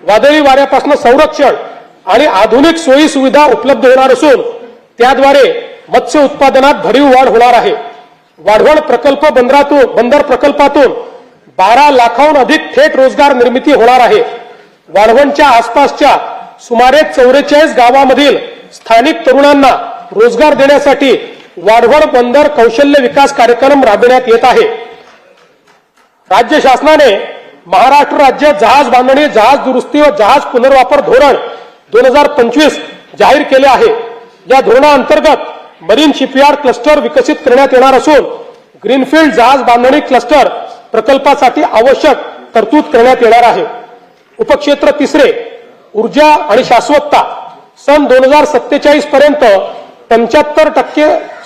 वादळी वाऱ्यापासून संरक्षण आणि आधुनिक सोयी सुविधा उपलब्ध होणार असून त्याद्वारे मत्स्य उत्पादनात भरीव वाढ होणार आहे. वाढवण बंदर प्रकल्पातून 12 लाखाहून अधिक थेट रोजगार निर्मिती होणार आहे. वाढवणच्या आसपासच्या सुमारे 44 गावांमधील स्थानिक तरुणांना रोजगार देण्यासाठी वाढवण बंदर कौशल्य विकास कार्यक्रम राबविण्यात येत आहे. राज्य शासनाने महाराष्ट्र राज्य जहाज बांधणी, जहाज दुरुस्ती व जहाज पुनर्वापर धोरण 2025 जाहीर केले आहे. या धोरणाअंतर्गत मरीन शिपयार्ड क्लस्टर विकसित करण्यात येणार असून ग्रीनफील्ड जहाज बांधणी क्लस्टर प्रकल्पासाठी आवश्यक तरतूद करण्यात येणार आहे. उपक्षेत्र तिसरे ऊर्जा आणि शाश्वतता सन 2047 पर्यंत 75%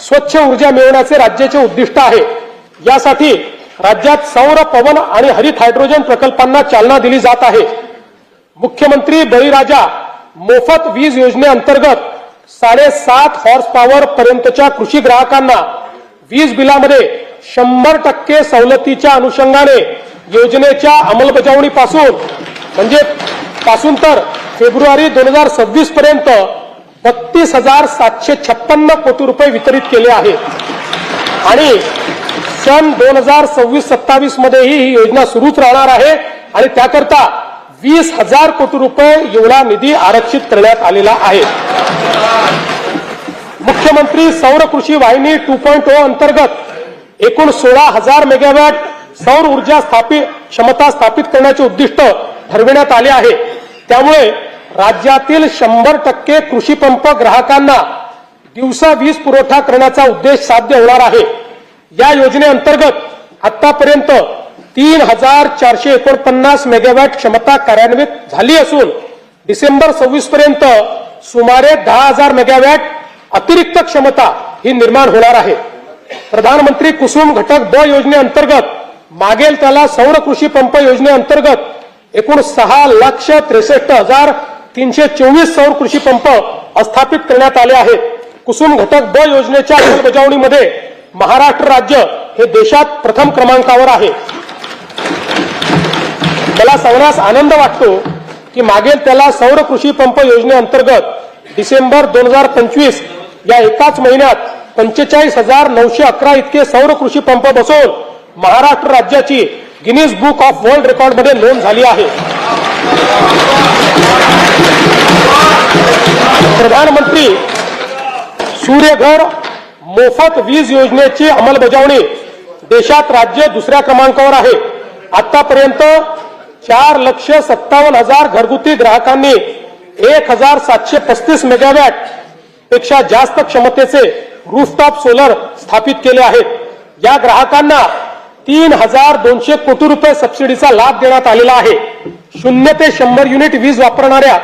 स्वच्छ ऊर्जा मिळवण्याचे राज्याचे उद्दिष्ट आहे. यासाठी राज्यात सौर, पवन आणि हरित हायड्रोजन प्रकल्पांना चालना दिली जात आहे. मुख्यमंत्री बळीराजा मोफत वीज योजनेअंतर्गत 7.5 हॉर्स पॉवर पर्यंतच्या कृषी ग्राहकांना वीज बिलामध्ये 100% सवलतीच्या अनुषंगाने योजनेच्या अंमलबजावणीपासून तर फेब्रुवारी 2026 पर्यंत 32,756 कोटी रुपये वितरित केले आहेत आणि सन 2026-27 मध्येही ही योजना सुरूच राहणार आहे आणि त्याकरता 20,000 कोटी रुपये एवढा निधी आरक्षित करण्यात आलेला आहे. मुख्यमंत्री सौर कृषी वाहिनी 2.0 अंतर्गत एकूण 16,000 मेगावॅट सौर ऊर्जा क्षमता स्थापित करण्याचे उद्दिष्ट ठरविण्यात आले आहे. त्यामुळे राज्यातील 100% कृषी पंप ग्राहकांना दिवसा वीज पुरवठा करण्याचा उद्देश साध्य होणार आहे. या योजनेअंतर्गत आतापर्यंत 3,449 मेगावॅट क्षमता कार्यान्वित झाली असून डिसेंबर 26 पर्यंत सुमारे 10,000 मेगावॅट अतिरिक्त क्षमता ही निर्माण होणार आहे. प्रधानमंत्री कुसुम घटक ब योजनेअंतर्गत मागेल त्याला सौर कृषी पंप योजनेअंतर्गत एकूण 6,63,324 सौर कृषी पंप स्थापित करण्यात आले आहेत. कुसुम घटक ब योजनेच्या अंमलबजावणीमध्ये महाराष्ट्र राज्य हे देशात प्रथम क्रमांकावर आहे. मला सांगण्यास आनंद वाटतो की मागेल त्याला सौर कृषी पंप योजनेअंतर्गत डिसेंबर 2025 या एकाच महिन्यात 45,911 इतके सौर कृषी पंप बसवून महाराष्ट्र राज्याची गिनीज बुक ऑफ वर्ल्ड रेकॉर्डमध्ये नोंद झाली आहे. प्रधानमंत्री सूर्यघर मोफत वीज योजनेची अंमलबजावणी देशात राज्य दुसऱ्या क्रमांकावर आहे. आतापर्यंत 4,57,000 घरगुती ग्राहकांनी 1,735 मेगावॅट पेक्षा जास्त क्षमतेचे रूफटॉप सोलर स्थापित केले आहेत. या ग्राहकांना 3,200 कोटी रुपये सबसिडीचा लाभ देण्यात आलेला आहे. 0 ते 100 युनिट वीज वापरणाऱ्या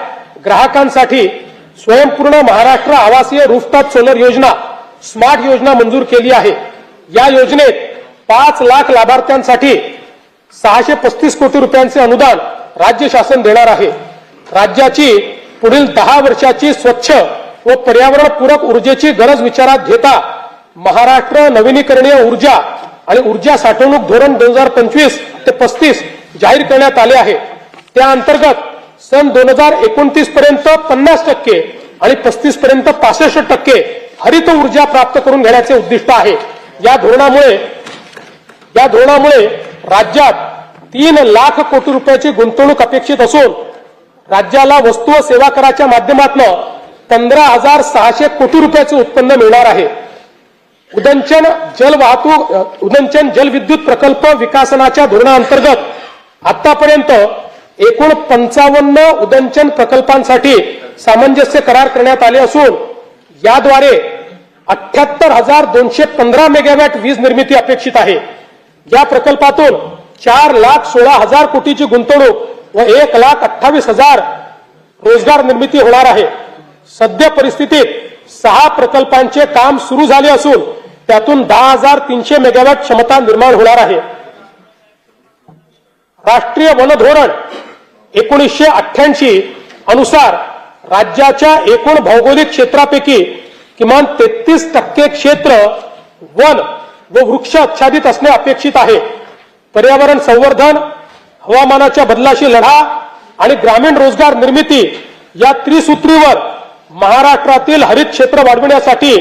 ग्राहकांसाठी स्वयंपूर्ण महाराष्ट्र आवासीय रूफटॉप सोलर योजना स्मार्ट योजना मंजूर केली आहे. या योजनेत 5 लाख लाभार्थ्यांसाठी 635 कोटी रुपयांचे अनुदान राज्य शासन देणार आहे. राज्याची पुढील 10 वर्षाची स्वच्छ व पर्यावरणपूरक ऊर्जेची गरज विचारात घेता महाराष्ट्र नवीनीकरणीय ऊर्जा आणि ऊर्जा साठवणूक धोरण 2025 ते 35 जाहीर करण्यात आले आहे. त्या अंतर्गत सन 2029 पर्यंत 50% आणि 35 पर्यंत 65% हरित ऊर्जा प्राप्त करून घेण्याचे उद्दिष्ट आहे. या धोरणामुळे राज्यात 3 लाख कोटी रुपयाची गुंतवणूक अपेक्षित असून राज्याला वस्तू व सेवा कराच्या माध्यमातून 15,600 कोटी रुपयाचे उत्पन्न मिळणार आहे. उदंचन जलविद्युत प्रकल्प विकासनाच्या धोरणाअंतर्गत आतापर्यंत एकूण 55 उदंचन प्रकल्पांसाठी सामंजस्य करार करण्यात आले असून याद्वारे 78,215 मेगावॅट वीज निर्मिती अपेक्षित आहे. या प्रकल्पातून 4,16,000 कोटीची गुंतवणूक व 1,28,000 रोजगार निर्मिती होणार आहे। सध्या परिस्थितीत 6 प्रकल्पांचे काम सुरू झाले असून त्यातून 10,300 मेगावॅट क्षमता निर्माण होणार आहे। राष्ट्रीय वन धोरण 1988 अनुसार राज्याच्या एकूण भौगोलिक क्षेत्रापैकी किमान 33% क्षेत्र वन व वृक्ष आच्छादित असणे अपेक्षित आहे। पर्यावरण संवर्धन, हवामानाच्या बदलाशी लढा आणि ग्रामीण रोजगार निर्मिती या त्रिसूत्रीवर महाराष्ट्रातील हरित क्षेत्र वाढविण्यासाठी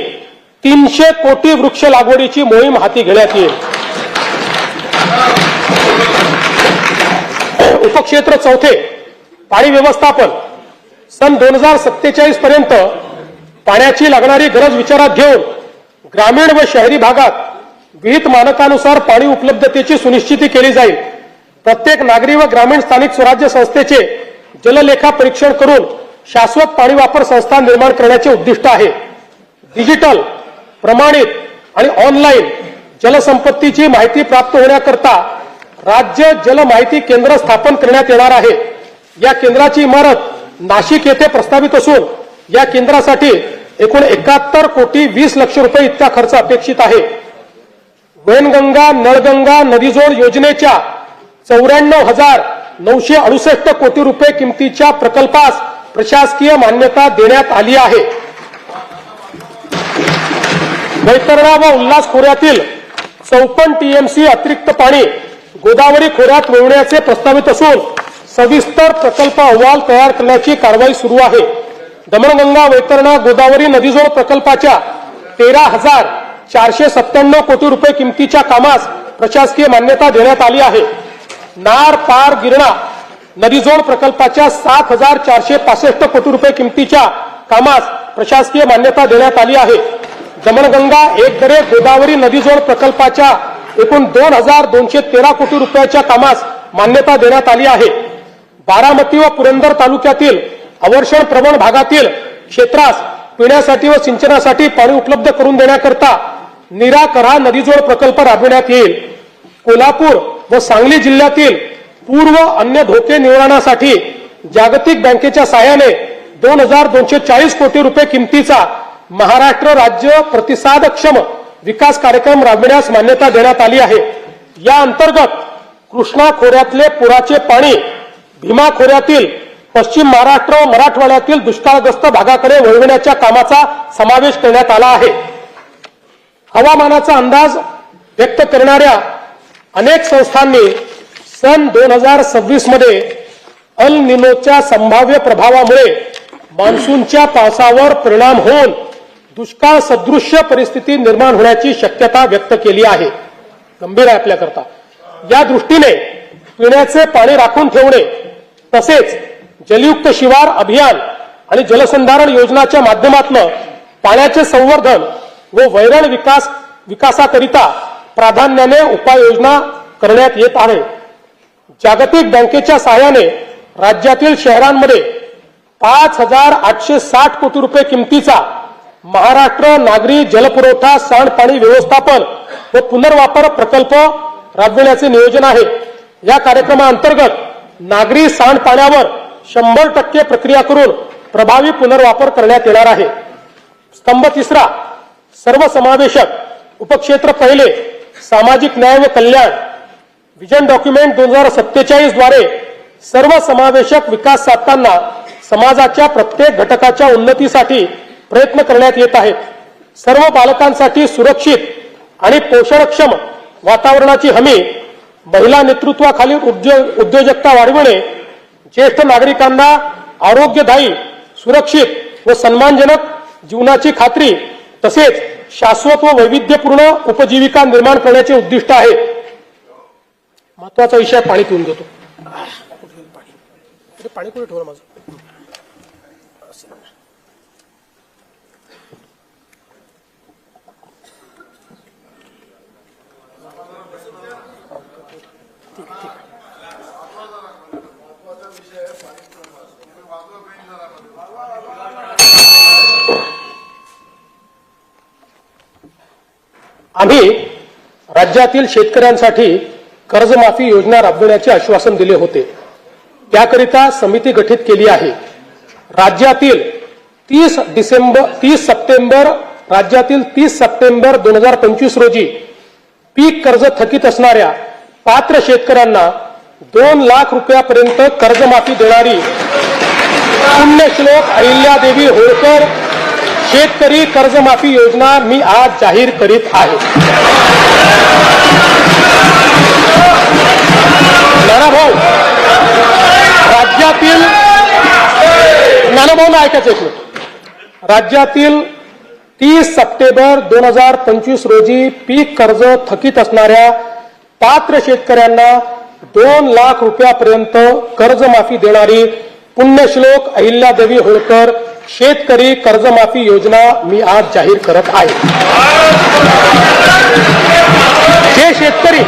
300 कोटी वृक्ष लागवडीची मोहीम हाती घेण्यात येईल। उपक्षेत्र 4 पाणी व्यवस्थापन सन 2047 पर्यंत पाण्याची लागणारी गरज विचारात घेऊन ग्रामीण व शहरी भागात विहित मानकानुसार पाणी उपलब्धतेची सुनिश्चिती केली जाईल। प्रत्येक नागरी व ग्रामीण स्थानिक स्वराज्य संस्थेचे जललेखा परीक्षण करून शाश्वत पाणी वापर संस्था निर्माण करण्याचे उद्दिष्ट आहे। डिजिटल, प्रमाणित आणि ऑनलाईन जलसंपत्तीची माहिती प्राप्त होण्याकरता राज्य जल माहिती केंद्र स्थापन करण्यात येणार आहे। या केंद्राची इमारत नाशिक येथे प्रस्तावित असून या केंद्रासाठी एकूण 71 कोटी 20 लक्ष रुपये इतका खर्च अपेक्षित आहे। वैनगंगा नळगंगा नदीजोड योजनेच्या 94,968 कोटी रुपये किमतीच्या प्रकल्पास प्रशासकीय मान्यता देण्यात आली आहे। वैतरणा व उल्हास खोऱ्यातील 54 टीएमसी अतिरिक्त पाणी गोदावरी खोऱ्यात वळवण्याचे प्रस्तावित असून सविस्तर प्रकल्प अहवाल तयार करण्याची कारवाई सुरू आहे। दमणगंगा वैतरणा गोदावरी नदीजोड प्रकल्पाच्या 13,497 कोटी रुपये किमतीच्या कामास प्रशासकीय मान्यता देण्यात आली आहे। नार पार गिरणा नदीजोड प्रकल्पाच्या 7,465 कोटी रुपये किमतीच्या कामास प्रशासकीय मान्यता देण्यात आली आहे। दमणगंगा एकदरे गोदावरी नदीजोड प्रकल्पाच्या एकूण 2,213 कोटी रुपयाच्या कामास मान्यता देण्यात आली आहे। बारामती व पुरंदर तालुक्यातील अवर्षण प्रवण भागातील क्षेत्रास पिण्यासाठी व सिंचनासाठी पाणी उपलब्ध करून देण्याकरता निराकरा नदीजोड प्रकल्प राबविण्यात येईल। कोल्हापूर व सांगली जिल्ह्यातील पूर्व अन्य धोके निवारणासाठी जागतिक बँकेच्या सहाय्याने 2,240 कोटी रुपये किमतीचा महाराष्ट्र राज्य प्रतिसादक्षम विकास कार्यक्रम राबविण्यास मान्यता देण्यात आली आहे। या अंतर्गत कृष्णा खोऱ्यातले पुराचे पाणी भीमा खोऱ्यातील पश्चिम महाराष्ट्र व मराठवाड्यातील दुष्काळग्रस्त भागाकडे वळविण्याच्या कामाचा समावेश करण्यात आला आहे। हवामानाचा अंदाज व्यक्त करणाऱ्या अनेक संस्थांनी सन 2026 मध्ये अल निनोच्या संभाव्य प्रभावामुळे मान्सूनच्या पावसावर परिणाम होऊन दुष्काळ सदृश्य परिस्थिती निर्माण होण्याची शक्यता व्यक्त केली आहे। गंभीर आहे आपल्याकरता। या दृष्टीने पिण्याचे पाणी राखून ठेवणे तसेच जलयुक्त शिवार अभियान आणि जलसंधारण योजनाच्या माध्यमातून पाण्याचे संवर्धन व वैरण विकासाकरिता प्राधान्याने उपाययोजना करण्यात येत आहे। जागतिक बँकेच्या सहाय्याने राज्यातील शहरांमध्ये 5,860 कोटी रुपये किमतीचा महाराष्ट्र नागरी जलपुरवठा सांडपाणी व्यवस्थापन व पुनर्वापर प्रकल्प राबविण्याचे नियोजन आहे। या कार्यक्रमाअंतर्गत नागरी सांडपाण्यावर 100% प्रक्रिया करून प्रभावी पुनर्वापर करण्यात येणार आहे। स्तंभ 3 सर्वसमावेशक उपक्षेत्र 1 सामाजिक न्याय व कल्याण विजन डॉक्युमेंट 2047 द्वारे सर्वसमावेशक विकास साधताना समाजाच्या प्रत्येक घटकाच्या उन्नतीसाठी प्रयत्न करण्यात येत आहेत। सर्व बालकांसाठी सुरक्षित आणि पोषणक्षम वातावरणाची हमी, महिला नेतृत्वाखालील उद्योजकता वाढविणे, ज्येष्ठ नागरिकांना आरोग्यदायी, सुरक्षित व सन्मानजनक जीवनाची खात्री तसेच शाश्वत व वैविध्यपूर्ण उपजीविका निर्माण करण्याचे उद्दिष्ट आहे। महत्वाचा विषय पाणी पिऊन घेतो। पाणी कुठे ठेवलं माझं? आम्ही राज्यातील शेतकऱ्यांसाठी कर्जमाफी योजना राबविण्याचे आश्वासन दिले होते. त्याकरिता समिती गठीत केली आहे. राज्यातील 30 सप्टेंबर 2025 रोजी पीक कर्ज थकीत असणाऱ्या पात्र शेतकऱ्यांना 2 लाख रुपयापर्यंत कर्जमाफी देणारी पुण्यश्लोक अहिल्यादेवी होळकर शेतकरी कर्जमाफी योजना मी आज जाहीर करीत आहे. नानाभाऊ, राज्यातील नानाभाऊंना ऐकायचं एक मिनिट. राज्यातील 30 सप्टेंबर 2025 रोजी पीक कर्ज थकीत असणाऱ्या पात्र शेतकऱ्यांना 2 लाख रुपयापर्यंत कर्जमाफी देणारी पुण्यश्लोक अहिल्यादेवी होळकर शेतकरी कर्जमाफी योजना मी आज जाहीर करत आहे. जे शेतकरी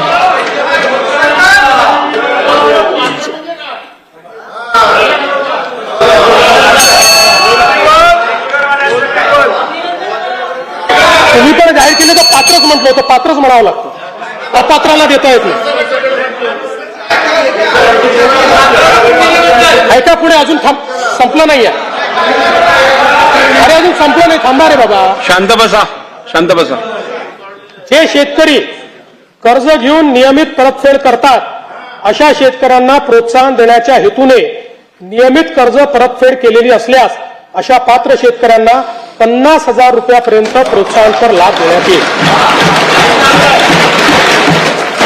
तुम्ही पण जाहीर केलं तर पात्रच म्हटलं होतं, पात्रच म्हणावं लागतं, अपात्राला देता येत नाही. ऐका पुढे, अजून संपलं नाहीये. अरे अजून संपलं नाही, थांबा रे बाबा. शांत बसा, शांत बसा. जे शेतकरी कर्ज घेऊन नियमित परतफेड करतात अशा शेतकऱ्यांना प्रोत्साहन देण्याच्या हेतूने नियमित कर्ज परतफेड केलेली असल्यास अशा पात्र शेतकऱ्यांना 50,000 रुपयापर्यंत प्रोत्साहनपर लाभ देण्यात येईल.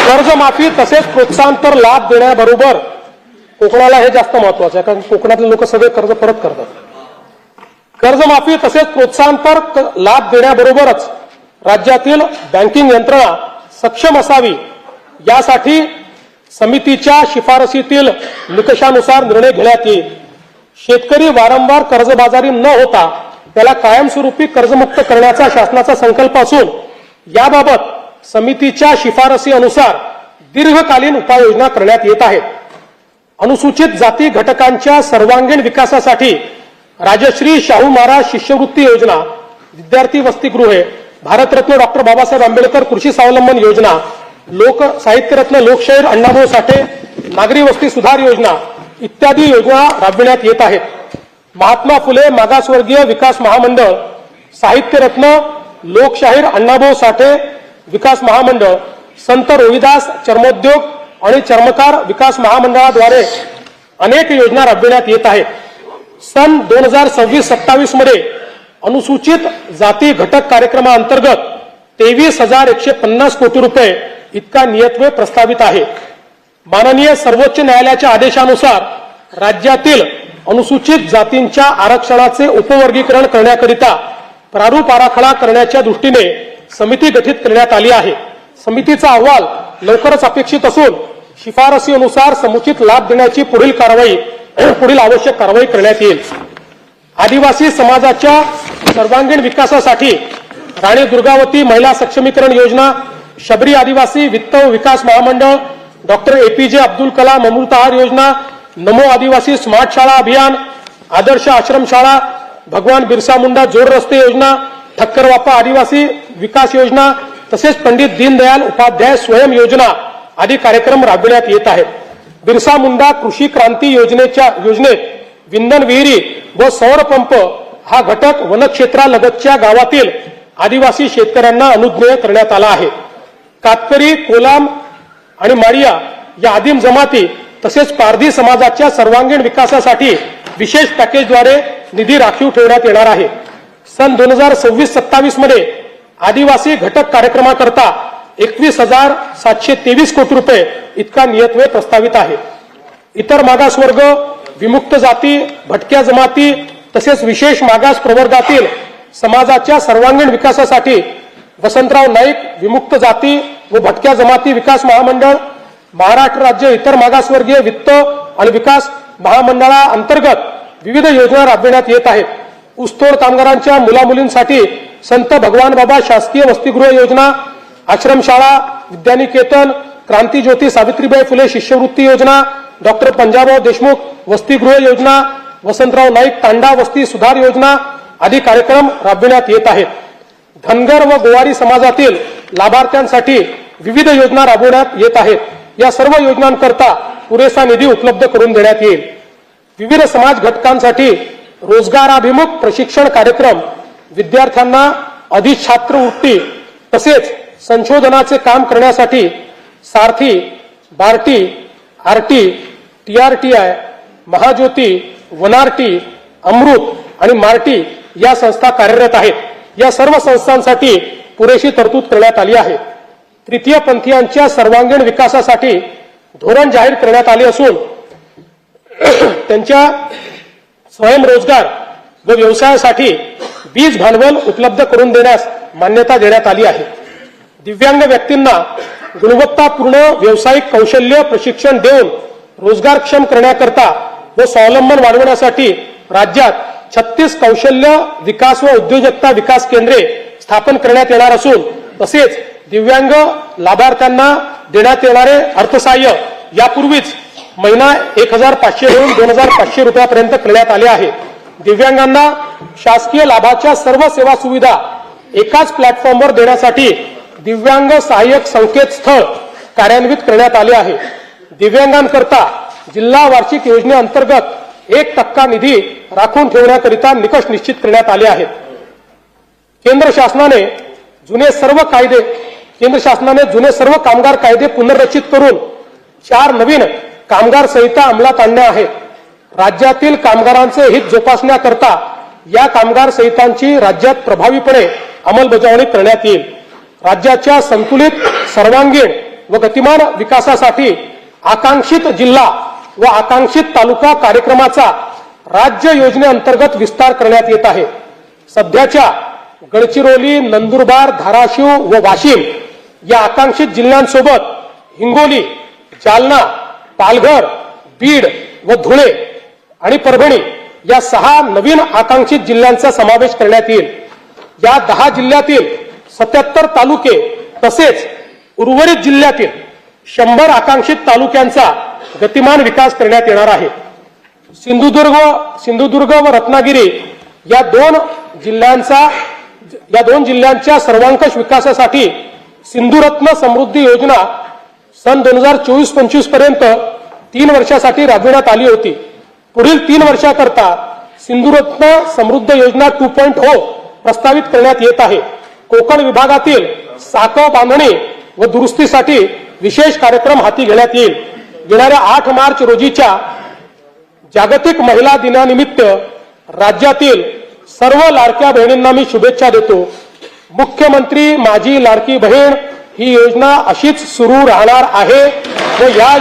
कर्जमाफी तसेच प्रोत्साहनपर लाभ देण्याबरोबर कोकणाला हे जास्त महत्वाचं आहे, कारण कोकणातले लोक सगळे कर्ज परत करतात. कर्जमाफी तसेच प्रोत्साहनपर लाभ देण्याबरोबरच राज्यातील बँकिंग यंत्रणा सक्षम असावी यासाठी समितीच्या शिफारसीतील निकषानुसार निर्णय घेण्यात येईल. शेतकरी वारंवार कर्जबाजारी न होता त्याला कायमस्वरूपी कर्जमुक्त करण्याचा शासनाचा संकल्प असून याबाबत समितीच्या शिफारसी अनुसार दीर्घकालीन उपाययोजना करण्यात येत आहेत. अनुसूचित जाती घटकांच्या सर्वांगीण विकासासाठी राजश्री शाहू महाराज शिष्यवृत्ती योजना, विद्यार्थी वसतिगृहे, भारतरत्न डॉक्टर बाबासाहेब आंबेडकर कृषी स्वावलंबन योजना, लोक साहित्यरत्न लोकशाहीर अण्णाभाऊ साठे नागरी वस्ती सुधार योजना इत्यादी योजना राबविण्यात येत आहेत. महात्मा फुले मागासवर्गीय विकास महामंडळ, साहित्यरत्न लोकशाहीर अण्णाभाऊ साठे विकास महामंडळ, संत रोहिदास चर्मोद्योग आणि चर्मकार विकास महामंडळाद्वारे अनेक योजना राबविण्यात येत आहेत. सन 2026-27 मध्ये अनुसूचित जाती घटक कार्यक्रमाअंतर्गत 23,150 कोटी रुपये इतका नियतव्यय प्रस्तावित आहे. माननीय सर्वोच्च न्यायालयाच्या आदेशानुसार राज्यातील अनुसूचित जातींच्या आरक्षणाचे उपवर्गीकरण करण्याकरिता प्रारूप आराखडा करण्याच्या दृष्टीने समिती गठीत करण्यात आली आहे. समितीचा अहवाल लवकरच अपेक्षित असून शिफारसीनुसार समुचित लाभ देण्याची पुढील आवश्यक कारवाई करण्यात येईल. आदिवासी समाजाच्या सर्वांगीण विकासासाठी राणी दुर्गावती महिला सक्षमीकरण योजना, शबरी आदिवासी वित्त विकास महामंडळ, डॉक्टर एपीजे अब्दुल कलाम अमृतहार योजना, नमो आदिवासी स्मार्ट शाळा अभियान, आदर्श आश्रम शाळा, भगवान बिरसा मुंडा जोड रस्ते योजना, ठक्करवापा आदिवासी विकास योजना तसेच पंडित दीनदयाल उपाध्याय स्वयं योजना आदी कार्यक्रम राबविण्यात येत आहेत. बिरसा मुंडा कृषी क्रांती योजनेत विंधन विहिरी व सौर पंप हा घटक वनक्षेत्रालगतच्या गावातील आदिवासी शेतकऱ्यांना अनुज्ञेय करण्यात आला आहे. कातकरी, कोलाम आणि माडिया या आदिम जमाती तसेच पारधी समाजाच्या सर्वांगीण विकासासाठी विशेष पॅकेजद्वारे निधी राखीव ठेवण्यात येणार आहे. सन 2026-27 मध्ये आदिवासी घटक कार्यक्रमाकरता 21,723 कोटी रुपये इतका नियतव्यय प्रस्तावित आहे. इतर मागासवर्ग, विमुक्त जाती, भटक्या जमाती तसेच विशेष मागास प्रवर्गातील समाजाच्या सर्वांगीण विकासासाठी वसंतराव नाईक विमुक्त जाती व भटक्या जमाती विकास महामंडळ, महाराष्ट्र राज्य इतर मागासवर्गीय वित्त आणि विकास महामंडळाअंतर्गत विविध योजना राबविण्यात येत आहेत. ऊसतोड कामगारांच्या मुलामुलींसाठी संत भगवान बाबा शासकीय वसतिगृह योजना, आश्रमशाळा, विद्यानिकेतन, क्रांतीज्योती सावित्रीबाई फुले शिष्यवृत्ती योजना, डॉक्टर पंजाबराव देशमुख वसतिगृह योजना, वसंतराव नाईक तांडा वस्ती सुधार योजना आदी कार्यक्रम राबविण्यात येत आहेत. धनगर व गोवारी समाजातील लाभार्थ्यांसाठी विविध योजना राबवण्यात येत आहेत. या सर्व योजनांकरता पुरेसा निधी उपलब्ध करून देण्यात येईल. विविध समाज घटकांसाठी रोजगाराभिमुख प्रशिक्षण कार्यक्रम, विद्यार्थ्यांना अधिक छात्रवृत्ती तसेच संशोधनाचे काम करण्यासाठी सारथी, बार्टी, आरटी, TRTI, महाज्योती, वनारटी, अमृत आणि मार्टी या संस्था कार्यरत आहेत. या सर्व संस्थांसाठी पुरेशी तरतूद करण्यात आली आहे. तृतीय पंथीयांच्या सर्वांगीण विकासासाठी धोरण जाहीर करण्यात आले असून त्यांच्या स्वयंरोजगार व व्यवसायासाठी बीज भांडवल उपलब्ध करून देण्यास मान्यता देण्यात आली आहे. दिव्यांग व्यक्तींना गुणवत्तापूर्ण व्यावसायिक कौशल्य प्रशिक्षण देऊन रोजगारक्षम करण्याकरता व स्वावलंबन वाढवण्यासाठी राज्यात 36 कौशल्य विकास व उद्योजकता विकास केंद्रे स्थापन करण्यात येणार असून तसेच दिव्यांग लाभार्थ्यांना देण्यात येणारे अर्थसहाय्य यापूर्वीच महिना 1,500 वरून 2,500 रुपयापर्यंत करण्यात आले आहे. दिव्यांगांना शासकीय लाभाच्या सर्व सेवा सुविधा एकाच प्लॅटफॉर्मवर देण्यासाठी दिव्यांग सहाय्यक संकेतस्थळ कार्यान्वित करण्यात आले आहे. दिव्यांगांकरता जिल्हा वार्षिक योजनेअंतर्गत 1% निधी राखून ठेवण्याकरिता निकष निश्चित करण्यात आले आहेत. केंद्र शासनाने जुने सर्व कामगार कायदे पुनर्रचित करून 4 नवीन कामगार संहिता अंमलात आणल्या आहेत. राज्यातील कामगारांचे हित जोपासण्याकरता या कामगार संहितांची राज्यात प्रभावीपणे अंमलबजावणी करण्यात येईल. राज्याच्या संतुलित, सर्वांगीण व गतिमान विकासासाठी आकांक्षित जिल्हा व आकांक्षित तालुका कार्यक्रमाचा राज्य योजनेअंतर्गत विस्तार करण्यात येत आहे. सध्याच्या गडचिरोली, नंदुरबार, धाराशिव व वाशिम या आकांक्षित जिल्ह्यांसोबत हिंगोली, जालना, पालघर, बीड व धुळे आणि परभणी या 6 नवीन आकांक्षित जिल्ह्यांचा समावेश करण्यात येईल. या 10 जिल्ह्यातील 77 तालुके तसेच उर्वरित जिल्ह्यातील 100 आकांक्षित तालुक्यांचा गतिमान विकास करण्यात येणार आहे. सिंधुदुर्ग व रत्नागिरी या दोन जिल्ह्यांच्या सर्वांकष विकासासाठी सिंधुरत्न समृद्धी योजना सन 2024-25 पर्यंत 3 वर्षासाठी राबविण्यात आली होती. पुढील 3 वर्षाकरता सिंधुरत्न समृद्धी योजना 2.0 प्रस्तावित करण्यात येत आहे. कोकण विभागातील साखळ बांधणी व दुरुस्तीसाठी विशेष कार्यक्रम हाती घेण्यात येईल. येणाऱ्या 8 मार्च रोजीच्या जागतिक महिला दिनानिमित्त राज्यातील सर्व लाडक्या बहिणींना मी शुभेच्छा देतो. मुख्यमंत्री माझी लाडकी बहीण ही योजना अशीच सुरू राहणार आहे व या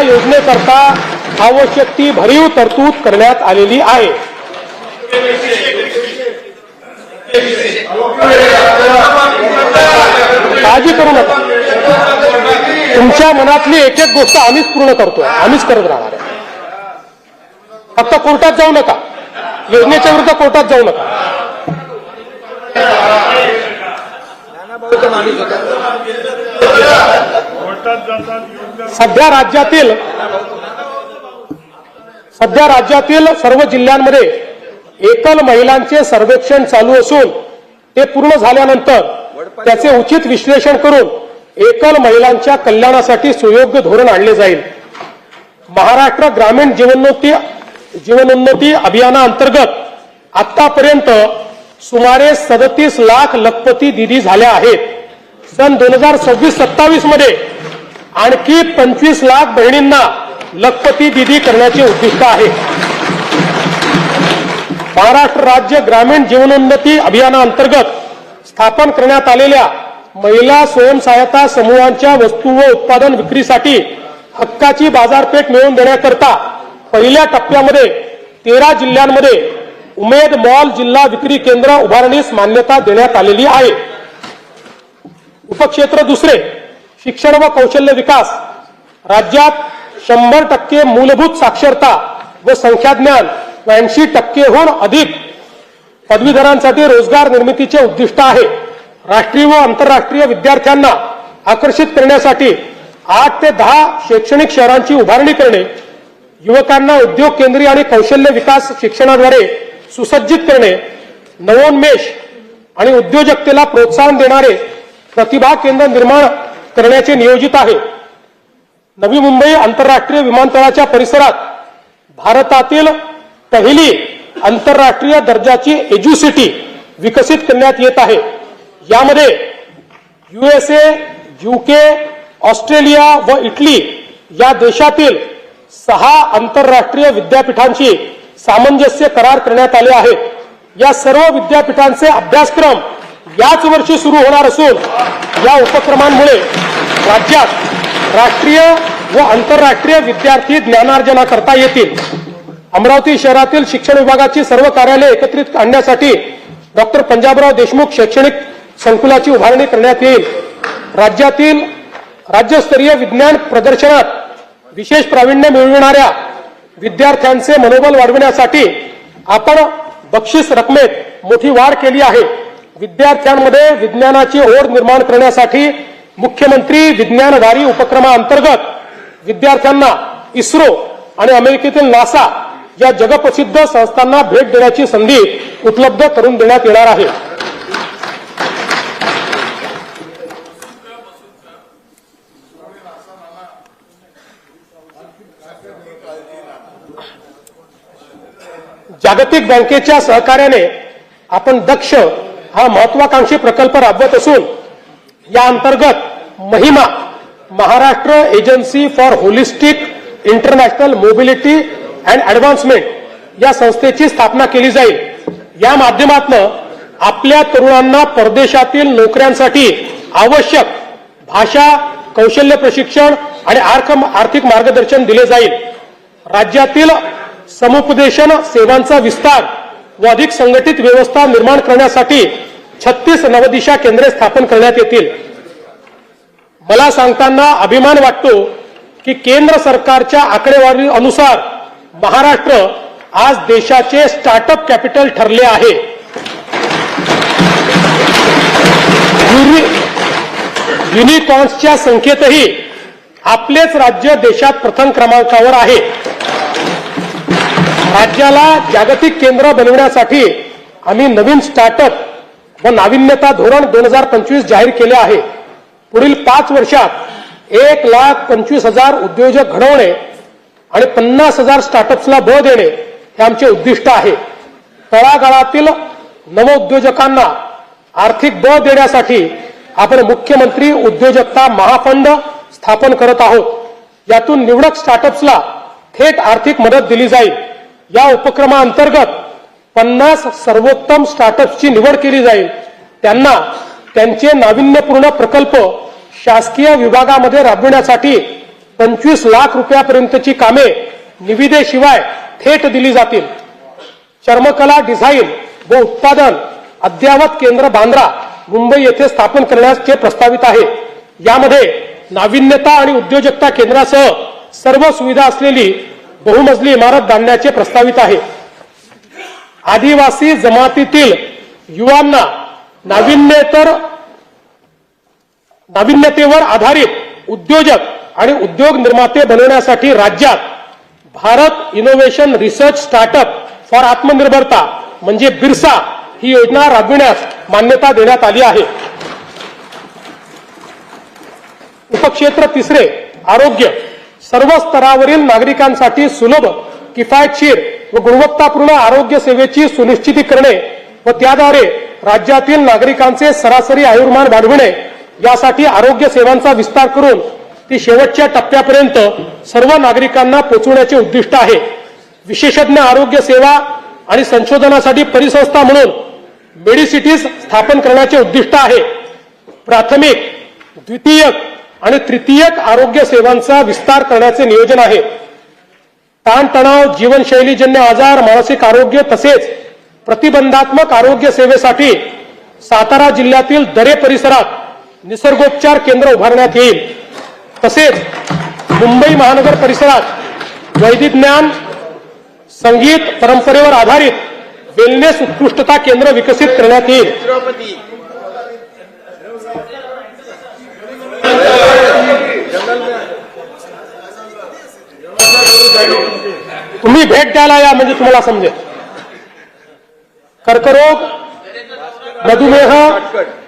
योजनेकरता आवश्यक ती भरीव तरतूद करण्यात आलेली आहे. काळजी करू नका. तुमच्या मनातली एक एक गोष्ट आम्हीच पूर्ण करतोय, आम्हीच करत राहणार आहे. फक्त कोर्टात जाऊ नका, योजनेच्या विरुद्ध कोर्टात जाऊ नका. सध्या राज्यातील सर्व जिल्ह्यांमध्ये एकल महिलांचे सर्वेक्षण चालू असून ते पूर्ण झाल्यानंतर त्याचे उचित विश्लेषण करून एकल महिलांच्या कल्याणासाठी सुयोग्य धोरण आणले जाईल. महाराष्ट्र ग्रामीण जीवनोन्नती अभियानाअंतर्गत आतापर्यंत सुमारे 37 लाख लखपती दिदी झाल्या आहेत. सन 2026-27 मध्ये आणखी 25 लाख बहिणींना लखपती दिदी करण्याचे उद्दिष्ट आहे. महाराष्ट्र राज्य ग्रामीण जीवनोन्नती अभियानाअंतर्गत स्थापन करण्यात आलेल्या महिला स्वयंसहायता समूहांच्या वस्तू व उत्पादन विक्रीसाठी हक्काची बाजारपेठ मिळवून देण्याकरता पहिल्या टप्प्यामध्ये 13 जिल्ह्यांमध्ये उमेद मॉल जिल्हा विक्री केंद्र उभारणीस मान्यता देण्यात आलेली आहे. उपक्षेत्र 2 शिक्षण व कौशल्य विकास. राज्यात 100% मूलभूत साक्षरता व संख्याज्ञान 80%हून अधिक पदवीधरांसाठी रोजगार निर्मितीचे उद्दिष्ट आहे. राष्ट्रीय व आंतरराष्ट्रीय विद्यार्थ्यांना आकर्षित करण्यासाठी 8 ते 10 शैक्षणिक शहरांची उभारणी करणे, युवकांना उद्योग केंद्रीय आणि कौशल्य विकास शिक्षणाद्वारे सुसज्जित करणे, नवोन्मेष आणि उद्योजकतेला प्रोत्साहन देणारे प्रतिभा केंद्र निर्माण करण्याचे नियोजित आहे. नवी मुंबई आंतरराष्ट्रीय विमानतळाच्या परिसरात भारतातील पहिली आंतरराष्ट्रीय दर्जाची एज्युसिटी विकसित करण्यात येत आहे. यामध्ये USA, UK, ऑस्ट्रेलिया व इटली या देशातील 6 आंतरराष्ट्रीय विद्यापीठांशी सामंजस्य करार करण्यात आले आहेत. या सर्व विद्यापीठांचे अभ्यासक्रम याच वर्षी सुरू होणार असून या उपक्रमांमुळे राज्यात राष्ट्रीय व आंतरराष्ट्रीय विद्यार्थी ज्ञानार्जना करता येतील. अमरावती शहरातील शिक्षण विभागाची सर्व कार्यालये एकत्रित आणण्यासाठी डॉक्टर पंजाबराव देशमुख शैक्षणिक संकुलाची उभारणी करण्यात येईल. राज्यातील राज्यस्तरीय विज्ञान प्रदर्शनात विशेष प्रावीण्य मिळविणाऱ्या विद्यार्थ्यांचे मनोबल वाढविण्यासाठी आपण बक्षीस रकमेत मोठी वाढ केली आहे. विद्यार्थ्यांमध्ये विज्ञानाची ओढ निर्माण करण्यासाठी मुख्यमंत्री विज्ञानधारी उपक्रमाअंतर्गत विद्यार्थ्यांना इस्रो आणि अमेरिकेतील नासा या जगप्रसिद्ध संस्थांना भेट देण्याची संधी उपलब्ध करून देण्यात येणार आहे. जागतिक बँकेच्या सहकार्याने आपण दक्ष हा महत्वाकांक्षी प्रकल्प राबवत असून या अंतर्गत महिमा Maharashtra agency for holistic international mobility and advancement या संस्थेची स्थापना केली जाईल. या माध्यमातून आपल्या तरुणांना परदेशातील नोकऱ्यांसाठी आवश्यक भाषा कौशल्य प्रशिक्षण आणि आर्थिक मार्गदर्शन दिले जाईल. राज्यातील समुपदेशन सेवांचा विस्तार व अधिक संघटित व्यवस्था निर्माण करण्यासाठी 36 नवदिशा केंद्रे स्थापन करण्यात येतील. मला सांगताना अभिमान वाटतो की केंद्र सरकारच्या आकडेवारी अनुसार महाराष्ट्र आज देशाचे स्टार्टअप कॅपिटल ठरले आहे. युनिकॉर्न्सच्या संख्येतही आपलेच राज्य देशात प्रथम क्रमांकावर आहे. राज्याला जागतिक केंद्र बनवण्यासाठी आम्ही नवीन स्टार्टअप व नाविन्यता धोरण 2025 जाहीर केले आहे. पुढील 5 वर्षात 1,25,000 उद्योजक घडवणे आणि 50,000 स्टार्टअप्सला बळ देणे हे आमचे उद्दिष्ट आहे. तळागाळातील नवउद्योजकांना आर्थिक बळ देण्यासाठी आपण मुख्यमंत्री उद्योजकता महाफंड स्थापन करत आहोत. यातून निवडक स्टार्टअप्सला थेट आर्थिक मदत दिली जाईल. या उपक्रमाअंतर्गत 50 सर्वोत्तम स्टार्टअप्सची निवड केली जाईल. त्यांना त्यांचे नाविन्यपूर्ण प्रकल्प शासकीय विभागामध्ये राबविण्यासाठी 25 लाख रुपयापर्यंतची कामे निविदेशिवाय थेट दिली जातील. चर्मकला डिझाईन व उत्पादन अद्ययावत केंद्र बांद्रा मुंबई येथे स्थापन करण्याचे प्रस्तावित आहे. यामध्ये नाविन्यता आणि उद्योजकता केंद्रासह सर्व सुविधा असलेली बहुमजली इमारत बांधण्याचे प्रस्तावित आहे. आदिवासी जमातीतील युवांना नाविन्यतेवर आधारित उद्योजक आणि उद्योग निर्माते बनवण्यासाठी राज्यात Bharat innovation research startup for आत्मनिर्भरता म्हणजे बिरसा ही योजना राबविण्यास मान्यता देण्यात आली आहे. उपक्षेत्र 3 आरोग्य सर्व स्तरावरील नागरिकांसाठी सुलभ किफायतशीर व गुणवत्तापूर्ण आरोग्य सेवेची सुनिश्चिती करणे व त्याद्वारे राज्यातील नागरिकांचे सरासरी आयुर्मान वाढविणे यासाठी आरोग्य सेवांचा विस्तार करून ती शेवटच्या टप्प्यापर्यंत सर्व नागरिकांना पोहोचवण्याचे उद्दिष्ट आहे. विशेषज्ञ आरोग्य सेवा आणि संशोधनासाठी परिसंस्था म्हणून मेडिसिटीज स्थापन करण्याचे उद्दिष्ट आहे. प्राथमिक, द्वितीयक आणि तृतीयक आरोग्य सेवांचा विस्तार करण्याचे नियोजन आहे. ताणतणाव, जीवनशैलीजन्य आजार, मानसिक आरोग्य तसेच प्रतिबंधात्मक आरोग्य सेवेसाठी सातारा जिल्ह्यातील दरे परिसरात निसर्गोपचार केंद्र उभारण्यात येईल. तसेच मुंबई महानगर परिसरात वैदिज्ञान, संगीत परंपरेवर आधारित वेलनेस उत्कृष्टता केंद्र विकसित करण्यात येईल. तुम्ही भेट द्यायला या म्हणजे तुम्हाला समजेल. कर्करोग, मधुमेह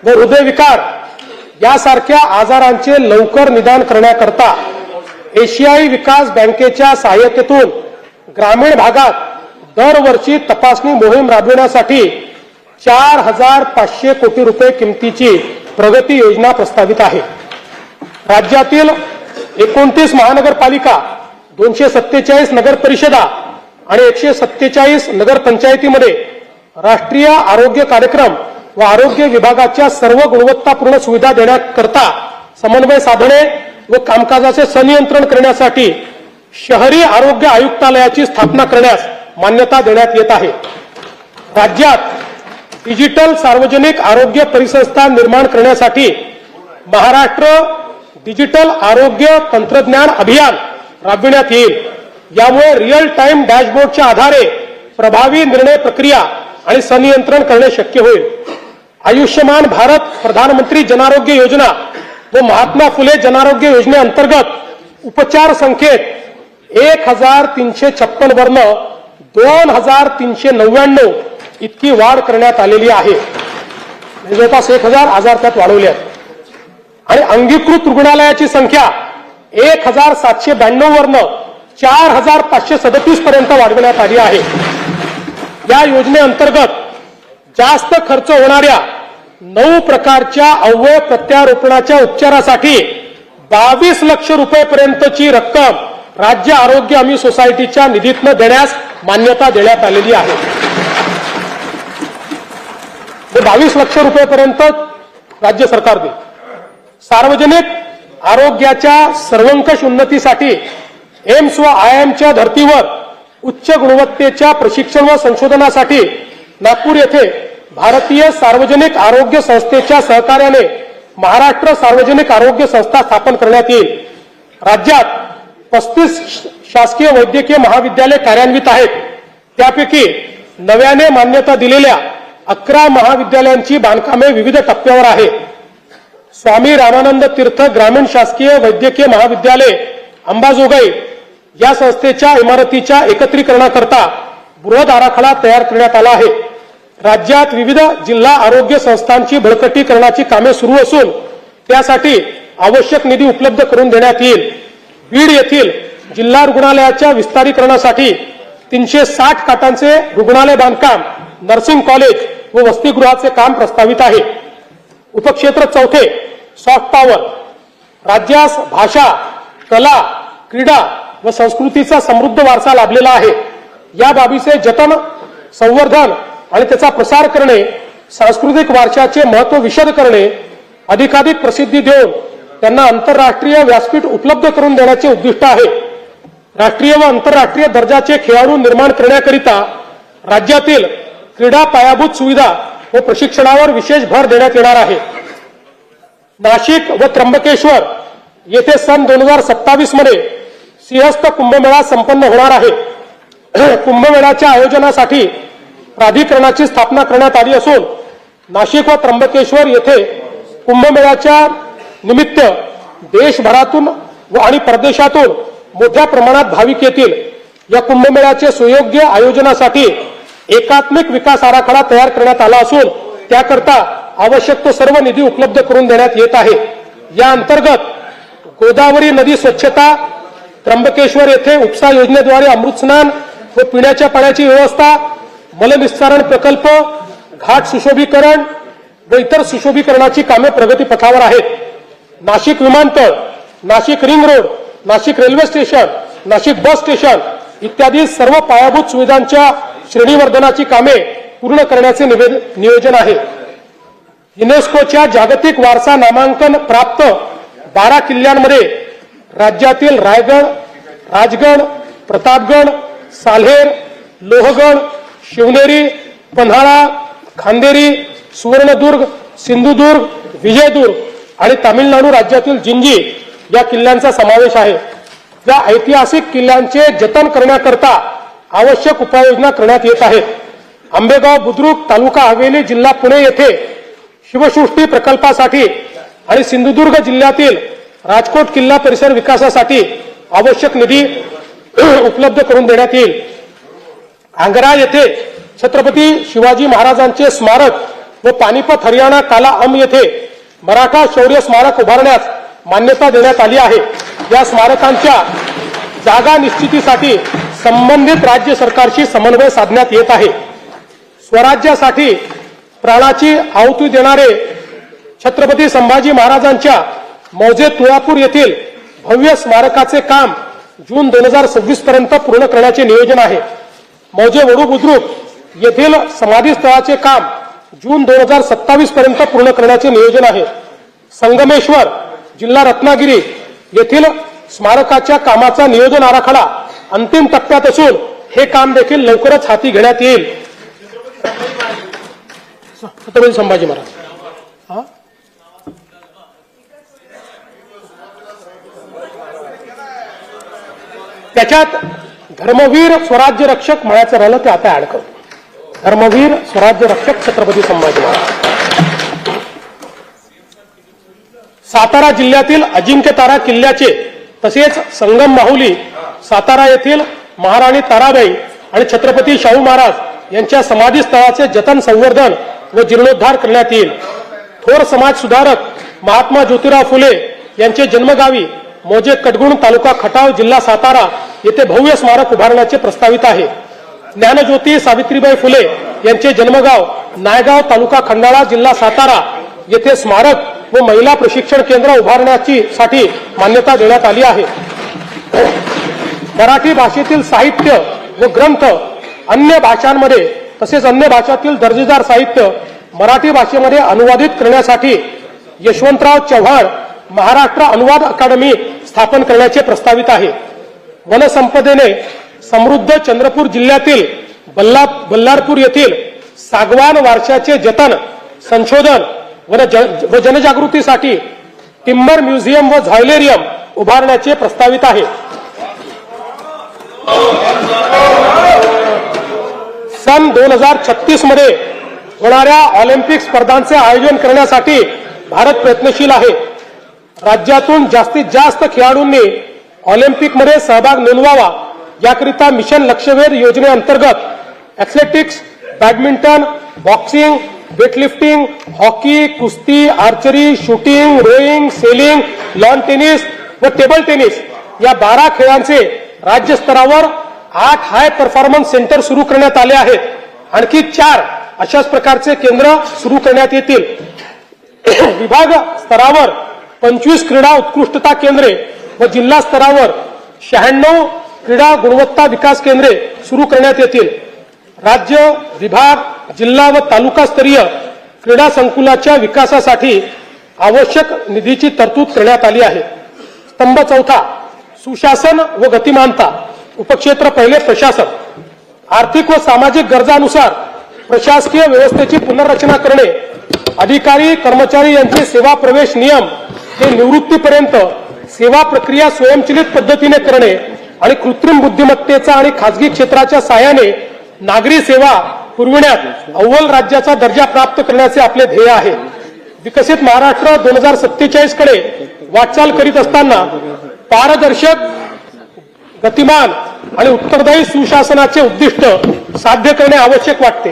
व हृदयविकार यासारख्या आजारांचे लवकर निदान करण्याकरता एशियाई विकास बँकेच्या सहाय्यतेतून ग्रामीण भागात दरवर्षी तपासणी मोहीम राबविण्यासाठी 4,500 कोटी रुपये किमतीची प्रगती योजना प्रस्तावित आहे. राज्यातील 29 महानगरपालिका, 247 नगर परिषदा आणि 147 नगरपंचायतीमध्ये राष्ट्रीय आरोग्य कार्यक्रम व आरोग्य विभागाच्या सर्व गुणवत्तापूर्ण सुविधा देण्याकरता समन्वय साधणे व कामकाजाचे संनियंत्रण करण्यासाठी शहरी आरोग्य आयुक्तालयाची स्थापना करण्यास मान्यता देण्यात येत आहे. राज्यात डिजिटल सार्वजनिक आरोग्य परिसंस्था निर्माण करण्यासाठी महाराष्ट्र डिजिटल आरोग्य तंत्रज्ञान अभियान राबविण्यात येईल. यामुळे रिअल टाइम डॅशबोर्डच्या आधारे प्रभावी निर्णय प्रक्रिया आणि संनियंत्रण करणे शक्य होईल. आयुष्यमान भारत प्रधानमंत्री जनारोग्य योजना व महात्मा फुले जनारोग्य योजनेअंतर्गत उपचार संख्येत 1,356 वरून 2,399 इतकी वाढ करण्यात आलेली आहे. जवळपास 1,000 आजार त्यात वाढवले आहेत. आणि अंगीकृत रुग्णालयाची संख्या 1,792 वरून 4,537 पर्यंत वाढवण्यात आली आहे. या योजनेअंतर्गत जास्त खर्च होणाऱ्या 9 प्रकारच्या अवयव प्रत्यारोपणाच्या उपचारासाठी 22 लाख रुपयेपर्यंतची रक्कम राज्य आरोग्य हमी सोसायटीच्या निधीतून देण्यास मान्यता देण्यात आलेली आहे. 22 लाख रुपयेपर्यंत राज्य सरकार देईल. सार्वजनिक आरोग्याच्या सर्वंकष उन्नतीसाठी एम्स व आयएमच्या धर्तीवर उच्च गुणवत्तेच्या प्रशिक्षण व संशोधनासाठी नागपूर येथे भारतीय सार्वजनिक आरोग्य संस्थेच्या सहकार्याने महाराष्ट्र सार्वजनिक आरोग्य संस्था स्थापन करण्यात येईल. राज्यात 35 शासकीय वैद्यकीय महाविद्यालय कार्यान्वित आहेत. त्यापैकी नव्याने मान्यता दिलेल्या 11 महाविद्यालयांची बांधकामे विविध टप्प्यावर आहे. स्वामी रामानंद तीर्थ ग्रामीण शासकीय वैद्यकीय महाविद्यालय अंबाजोगाई या संस्थेच्या इमारतीच्या एकत्रीकरणाकरता बृहद आराखडा तयार करण्यात आला आहे. राज्यात विविध जिल्हा आरोग्य संस्थांची बळकटीकरणाची कामे सुरू असून त्यासाठी आवश्यक निधी उपलब्ध करून देण्यात येईल. बीड येथील जिल्हा रुग्णालयाच्या विस्तारीकरणासाठी 360 खाटांचे रुग्णालय बांधकाम, नर्सिंग कॉलेज व वसतिगृहाचे काम प्रस्तावित आहे. उपक्षेत्र 4 सॉफ्ट पॉवर. राज्यास भाषा, कला, क्रीडा व संस्कृतीचा समृद्ध वारसा लाभलेला आहे. या बाबीचे जतन, संवर्धन आणि त्याचा प्रसार करणे, सांस्कृतिक वारशाचे महत्त्व विशद करणे, अधिकाधिक प्रसिद्धी देऊन त्यांना आंतरराष्ट्रीय व्यासपीठ उपलब्ध करून देण्याचे उद्दिष्ट आहे. राष्ट्रीय व आंतरराष्ट्रीय दर्जाचे खेळाडू निर्माण करण्याकरिता राज्यातील क्रीडा पायाभूत सुविधा व प्रशिक्षणावर विशेष भर देण्यात येणार आहे. नाशिक व त्र्यंबकेश्वर येथे सन 2027 मध्ये सिंहस्थ कुंभमेळा संपन्न होणार आहे. कुंभमेळ्याच्या आयोजनासाठी प्राधिकरणाची स्थापना करण्यात आली असून नाशिक व त्र्यंबकेश्वर येथे कुंभमेळ्याच्या निमित्त देशभरातून व आणि परदेशातून मोठ्या प्रमाणात भाविक येतील. या कुंभमेळ्याचे सुयोग्य आयोजनासाठी एकात्मिक विकास आराखडा तयार करण्यात आला असून त्याकरता आवश्यक तो सर्व निधी उपलब्ध करून देण्यात येत आहे. या अंतर्गत गोदावरी नदी स्वच्छता, त्र्यंबकेश्वर येथे उपसा योजनेद्वारे अमृत स्नान व पिण्याच्या पाण्याची व्यवस्था, मलनिस्सारण प्रकल्प, घाट सुशोभीकरण व इतर सुशोभीकरणाची कामे प्रगतीपथावर आहेत. नाशिक विमानतळ, Nashik ring road, Nashik railway station, Nashik bus station इत्यादी सर्व पायाभूत सुविधांच्या श्रेणीवर्धनाची कामे पूर्ण करण्याचे नियोजन आहे. युनेस्कोच्या जागतिक वारसा नामांकन प्राप्त 12 किल्ल्यांमध्ये राज्यातील रायगड, राजगड, प्रतापगड, साल्हेर, लोहगड, शिवनेरी, पन्हाळा, खांदेरी, सुवर्णदुर्ग, सिंधुदुर्ग, विजयदुर्ग आणि तामिळनाडू राज्यातील जिंजी या किल्ल्यांचा समावेश आहे. या ऐतिहासिक किल्ल्यांचे जतन करण्याकरता आवश्यक उपाययोजना करण्यात येत आहेत. आंबेगाव बुद्रुक, तालुका हवेली, जिल्हा पुणे येथे शिवसृष्टी प्रकल्पासाठी आणि सिंधुदुर्ग जिल्ह्यातील राजकोट किल्ला परिसर विकासासाठी आवश्यक निधी उपलब्ध करून देण्यात येईल. आंग्रा येथे छत्रपती शिवाजी महाराजांचे स्मारक व पानिपत हरियाणा काला अम येथे मराठा शौर्य स्मारक उभारण्यास मान्यता देण्यात आली आहे. या स्मारकांच्या जागा निश्चितीसाठी संबंधित राज्य सरकारशी समन्वय साधण्यात येत आहे. स्वराज्यासाठी प्राणाची आहुती देणारे छत्रपती संभाजी महाराजांच्या मौजे तुळापूर येथील भव्य स्मारकाचे काम जून 2026 पर्यंत पूर्ण करण्याचे नियोजन आहे. मौजे वडू बुद्रुक येथील समाधी स्थळाचे काम जून 2027 पर्यंत पूर्ण करण्याचे नियोजन आहे. संगमेश्वर जिल्हा रत्नागिरी येथील स्मारकाच्या कामाचा नियोजन आराखडा अंतिम टप्प्यात असून हे काम देखील लवकरच हाती घेण्यात येईल. छत्रपती संभाजी महाराज त्याच्यात धर्मवीर स्वराज्य रक्षक म्हणायचं राहिलं ते आता ऍड करतो. धर्मवीर स्वराज्य रक्षक छत्रपती संभाजी महाराज. सातारा जिल्ह्यातील अजिंक्यतारा किल्ल्याचे तसेच संगम माहुली सातारा येथील महाराणी ताराबाई आणि छत्रपती शाहू महाराज यांच्या समाधी स्थळाचे जतन संवर्धन व जीर्णोद्धार करण्यात येईल. थोर समाज सुधारक महात्मा ज्योतिराव फुले यांचे जन्मगावी मौजे कटगुण तालुका खटाव जिल्हा सातारा येथे भव्य स्मारक उभारण्याचे प्रस्तावित आहे. ज्ञानज्योती सावित्रीबाई फुले यांचे जन्मगाव नायगाव तालुका खंडाळा जिल्हा सातारा येथे स्मारक व महिला प्रशिक्षण केंद्र उभारण्याची साठी मान्यता देण्यात आली आहे. मराठी भाषेतील साहित्य व ग्रंथ अन्य भाषांमध्ये तसेच अन्य भाषातील दर्जेदार साहित्य मराठी भाषेमध्ये अनुवादित करण्यासाठी यशवंतराव चव्हाण महाराष्ट्र अनुवाद अकादमी स्थापन करण्याचे प्रस्तावित आहे. वनसंपदेने समृद्ध चंद्रपूर जिल्ह्यातील बल्लारपूर येथील सागवान वारशाचे जतन संशोधन व जनजागृतीसाठी टिंबर म्युझियम व झायलेरियम उभारण्याचे प्रस्तावित आहे. सन 2036 मध्ये होणाऱ्या ऑलिम्पिक स्पर्धांचे आयोजन करण्यासाठी भारत प्रयत्नशील आहे. राज्यातून जास्तीत जास्त खेळाडूंनी ऑलिम्पिकमध्ये सहभाग नोंदवावा याकरिता मिशन लक्ष्यवेध योजनेअंतर्गत athletics, badminton, boxing, weightlifting, hockey, कुस्ती, archery, shooting, rowing, sailing, lawn tennis व टेबल टेनिस या 12 खेळांचे राज्य स्तरावर 8 हाय परफॉर्मन्स सेंटर सुरू करण्यात आले आहेत. आणखी 4 अशाच प्रकारचे केंद्र सुरू करण्यात येतील. विभाग स्तरावर 25 क्रीडा उत्कृष्टता केंद्रे व जिल्हा स्तरावर 96 क्रीडा गुणवत्ता विकास केंद्रे सुरू करण्यात येतील. राज्य, विभाग, जिल्हा व तालुकास्तरीय क्रीडा संकुलाच्या विकासासाठी आवश्यक निधीची तरतूद करण्यात आली आहे. स्तंभ 4 सुशासन व गतिमानता. उपक्षेत्र 1 प्रशासन. आर्थिक व सामाजिक गरजानुसार प्रशासकीय व्यवस्थेची पुनर्रचना करणे. अधिकारी कर्मचारी यांचे सेवा प्रवेश नियम ते निवृत्तीपर्यंत सेवा प्रक्रिया स्वयंचलित पद्धतीने करणे आणि कृत्रिम बुद्धिमत्तेचा आणि खासगी क्षेत्राच्या साहाय्याने नागरी सेवा पुरविण्यात अव्वल राज्याचा दर्जा प्राप्त करण्याचे आपले ध्येय आहे. विकसित महाराष्ट्र 2047 कडे वाटचाल करीत असताना पारदर्शक, गतिमान आणि उत्तरदायी सुशासनाचे उद्दिष्ट साध्य करणे आवश्यक वाटते.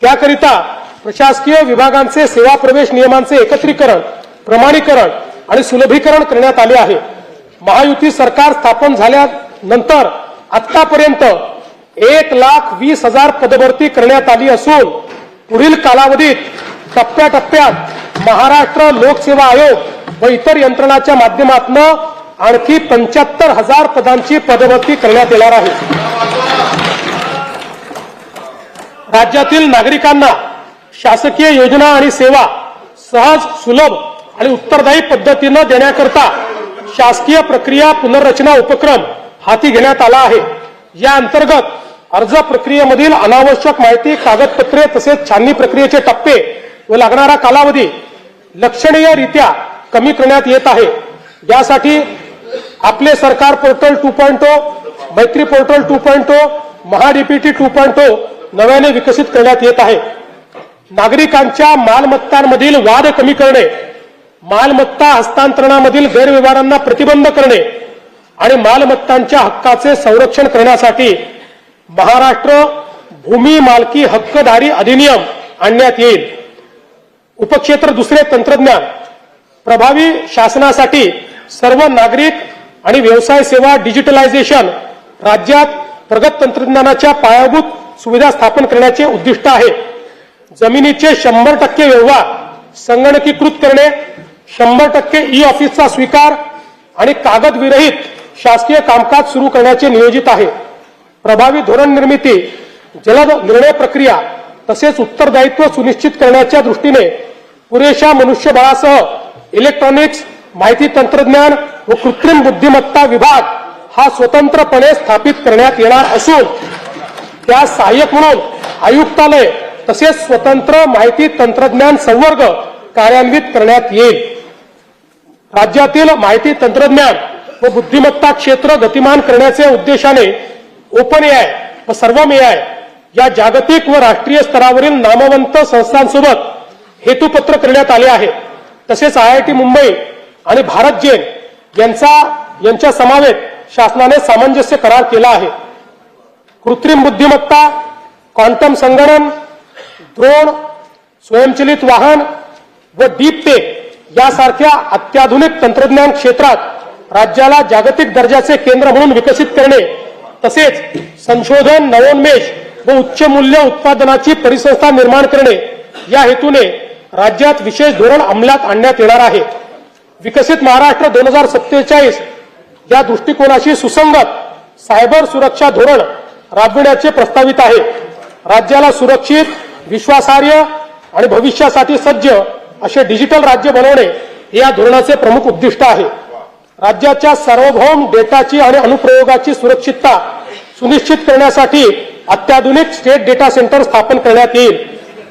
त्याकरिता प्रशासकीय विभागांचे सेवा प्रवेश नियमांचे एकत्रीकरण, प्रमाणीकरण आणि सुलभीकरण करण्यात आले आहे. महायुती सरकार स्थापन झाल्यानंतर आतापर्यंत 1,20,000 पदभरती करण्यात आली असून पुढील कालावधीत टप्प्याटप्प्यात महाराष्ट्र लोकसेवा आयोग व इतर यंत्रणाच्या माध्यमातून आणखी 75,000 पदांची पदभरती करण्यात येणार आहे. राज्यातील नागरिकांना शासकीय योजना आणि सेवा सहज, सुलभ आणि उत्तरदायी पद्धतीने देण्याकरता शासकीय प्रक्रिया पुनर्रचना उपक्रम हाती घेण्यात आला आहे. या अंतर्गत अर्ज प्रक्रियेमधील अनावश्यक माहिती, कागदपत्रे तसेच छाननी प्रक्रियेचे टप्पे व लागणारा कालावधी लक्षणीयरित्या कमी करण्यात येत आहे. यासाठी आपले सरकार पोर्टल 2.0, मैत्री पोर्टल 2.0, महाडीपीटी 2.0 नव्याने विकसित करण्यात येत आहे. नागरिकांच्या मालमत्तांमधील वाद कमी करणे, मालमत्ता हस्तांतरणामधील गैरव्यवहारांना प्रतिबंध करणे आणि मालमत्तांच्या हक्काचे संरक्षण करण्यासाठी महाराष्ट्र भूमी मालकी हक्कधारी अधिनियम आणण्यात येईल. उपक्षेत्र 2 तंत्रज्ञान. प्रभावी शासनासाठी सर्व नागरिक आणि व्यवसाय सेवा डिजिटलायझेशन राज्यात प्रगत तंत्रज्ञानाच्या पायाभूत सुविधा स्थापन करण्याचे उद्दिष्ट आहे. जमिनीचे 100% व्यवहार संगणकीकृत करणे, 100% ई ऑफिसचा स्वीकार आणि कागदविरहित शासकीय कामकाज सुरू करण्याचे नियोजित आहे. प्रभावी धोरण निर्मिती, जलद निर्णय प्रक्रिया तसेच उत्तरदायित्व सुनिश्चित करण्याच्या दृष्टीने पुरेशा मनुष्यबळासह इलेक्ट्रॉनिक्स, माहिती तंत्रज्ञान व कृत्रिम बुद्धिमत्ता विभाग हा स्वतंत्रपणे स्थापित करण्यात येणार असून त्या सहाय्यक म्हणून आयुक्तालय तसेच स्वतंत्र माहिती तंत्रज्ञान संवर्ग कार्यान्वित करण्यात येईल. राज्यातील माहिती तंत्रज्ञान व बुद्धिमत्ता क्षेत्र गतिमान करण्याच्या उद्देशाने ओपन एआय व सर्वम एआय या जागतिक व राष्ट्रीय स्तरावरील नामवंत संस्थांसोबत हेतुपत्र करण्यात आले आहे. तसेच IIT मुंबई आणि भारत जेन यांच्या समवेत शासनाने सामंजस्य करार केला आहे. कृत्रिम बुद्धिमत्ता, क्वांटम संगणन, ड्रोन, स्वयंचलित वाहन व डीप टेक यासारख्या अत्याधुनिक तंत्रज्ञान क्षेत्रात राज्याला जागतिक दर्जाचे केंद्र म्हणून विकसित करणे तसेच संशोधन, नवोन्मेष व उच्च मूल्य उत्पादनाची परिसंस्था निर्माण करणे या हेतूने राज्यात विशेष धोरण अंमलात आणण्यात येणार आहे. विकसित महाराष्ट्र 2047 या दृष्टिकोनाशी सुसंगत सायबर सुरक्षा धोरण राबविण्याचे प्रस्तावित आहे. राज्याला सुरक्षित, विश्वासार्ह आणि भविष्यासाठी सज्ज असे डिजिटल राज्य बनवणे हे या धोरणाचे प्रमुख उद्दिष्ट आहे. राज्याच्या सार्वभौम डेटाची आणि अनुप्रयोगाची सुरक्षितता सुनिश्चित करण्यासाठी अत्याधुनिक स्टेट डेटा सेंटर स्थापन करण्यात येईल.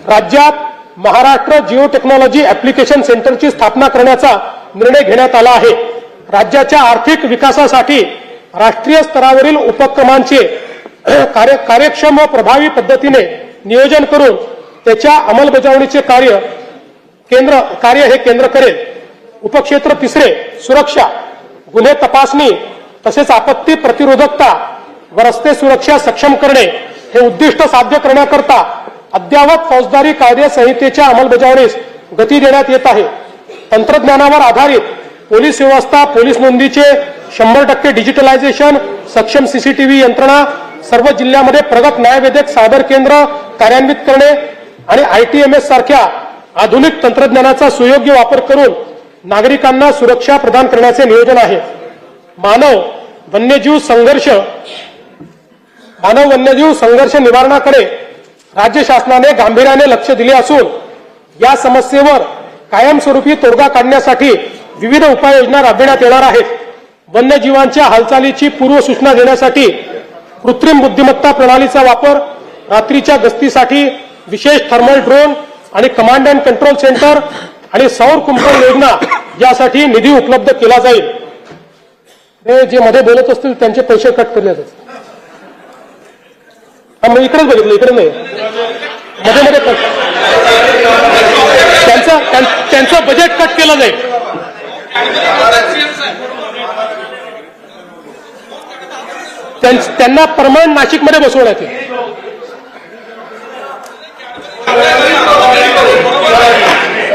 राज्यात महाराष्ट्र जिओ टेक्नॉलॉजी ऍप्लिकेशन सेंटरची स्थापना करण्याचा निर्णय घेण्यात आला आहे. राज्याच्या आर्थिक विकासासाठी राष्ट्रीय स्तरावरील उपक्रमांचे कार्यक्षम व प्रभावी पद्धतीने नियोजन करून त्याच्या अंमलबजावणीचे कार्य हे केंद्र करेल. उपक्षेत्र 3 सुरक्षा, गुन्हे तपासणी तसेच आपत्ती प्रतिरोधकता व रस्ते सुरक्षा सक्षम करणे हे उद्दिष्ट साध्य करण्याकरता अद्ययावत फौजदारी कायदे संहितेच्या अंमलबजावणीस गती देण्यात येत आहे. तंत्रज्ञानावर आधारित पोलीस व्यवस्था, पोलीस नोंदीचे 100% डिजिटलायझेशन, सक्षम सीसीटीव्ही यंत्रणा, सर्व जिल्ह्यामध्ये प्रगत न्यायवेधक सायबर केंद्र कार्यान्वित करणे आणि ITMS सारख्या आधुनिक तंत्रज्ञानाचा सुयोग्य वापर करून नागरिकांना सुरक्षा प्रदान करण्याचे नियोजन आहे. मानव वन्यजीव संघर्ष निवारणाकडे राज्य शासनाने गांभीर्याने लक्ष दिले असून या समस्येवर कायमस्वरूपी तोडगा काढण्यासाठी विविध उपाययोजना राबविण्यात येणार आहेत. वन्यजीवांच्या हालचालीची पूर्वसूचना देण्यासाठी कृत्रिम बुद्धिमत्ता प्रणालीचा वापर, रात्रीच्या गस्तीसाठी विशेष थर्मल ड्रोन आणि कमांड अँड कंट्रोल सेंटर आणि सौर कुंपण योजना यासाठी निधी उपलब्ध केला जाईल. जे मध्ये बोलत असतील त्यांचे पैसे कट करले जातात. मग इकडेच बघितलं, इकडे नाही, मध्ये कट, त्यांचं बजेट कट केलं जाईल. त्यांना परमनंट नाशिकमध्ये बसवण्यात येईल.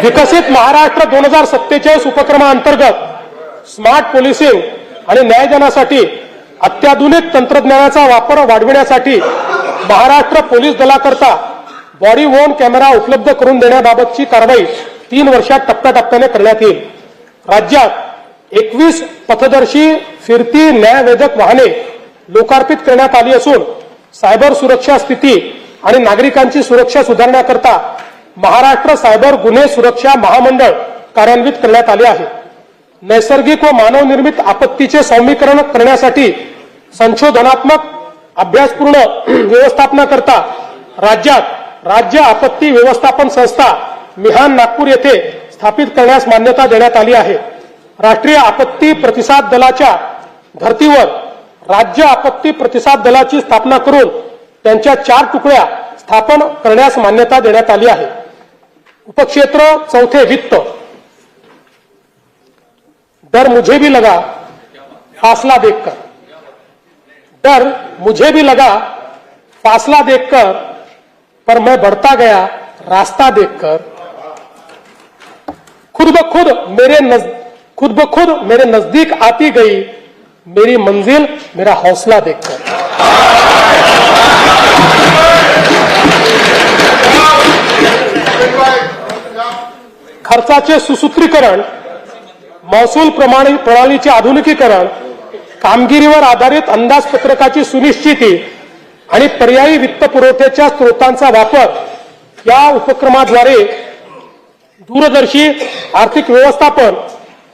विकसित महाराष्ट्र 2047 उपक्रमाअंतर्गत स्मार्ट पोलिसिंग आणि न्यायदानासाठी अत्याधुनिक तंत्रज्ञानाचा वापर वाढविण्यासाठी महाराष्ट्र पोलीस दलाकरता बॉडी वोर्न कॅमेरा उपलब्ध करून देण्याबाबतची कारवाई 3 वर्षात टप्प्याटप्प्याने करण्यात येईल. राज्यात 21 पथदर्शी फिरती न्यायवेधक वाहने लोकार्पित करण्यात आली असून सायबर सुरक्षा स्थिती आणि नागरिकांची सुरक्षा सुधारण्याकरता महाराष्ट्र सायबर गुन्हे सुरक्षा महामंडळ कार्यान्वित करण्यात आले आहे. नैसर्गिक व मानवनिर्मित आपत्तीचे सौम्यीकरण करण्यासाठी संशोधनात्मक अभ्यासपूर्ण व्यवस्थापनाकरता राज्यात राज्य आपत्ती व्यवस्थापन संस्था मिहान नागपूर येथे स्थापित करण्यास मान्यता देण्यात आली आहे. राष्ट्रीय आपत्ती प्रतिसाद दलाच्या धर्तीवर राज्य आपत्ती प्रतिसाद दलाची स्थापना करून त्यांच्या 4 तुकड्या स्थापन करण्यास मान्यता देण्यात आली आहे. उपक्षेत्र 4 वित्त, डर मुझे भी लगा फासला देखकर, डर मुझे भी लगा फासला देखकर, पर मैं बढ़ता गया रास्ता देखकर. खुद ब खुद मेरे नजदीक आती गई मेरी मंजिल मेरा हौसला देखकर। खर्चाचे सुसूत्रीकरण, महसूल प्रणालीचे आधुनिकीकरण, कामगिरीवर आधारित अंदाजपत्रकाची सुनिश्चिती आणि पर्यायी वित्तपुरवठ्याच्या स्रोतांचा वापर या उपक्रमाद्वारे दूरदर्शी आर्थिक व्यवस्थापन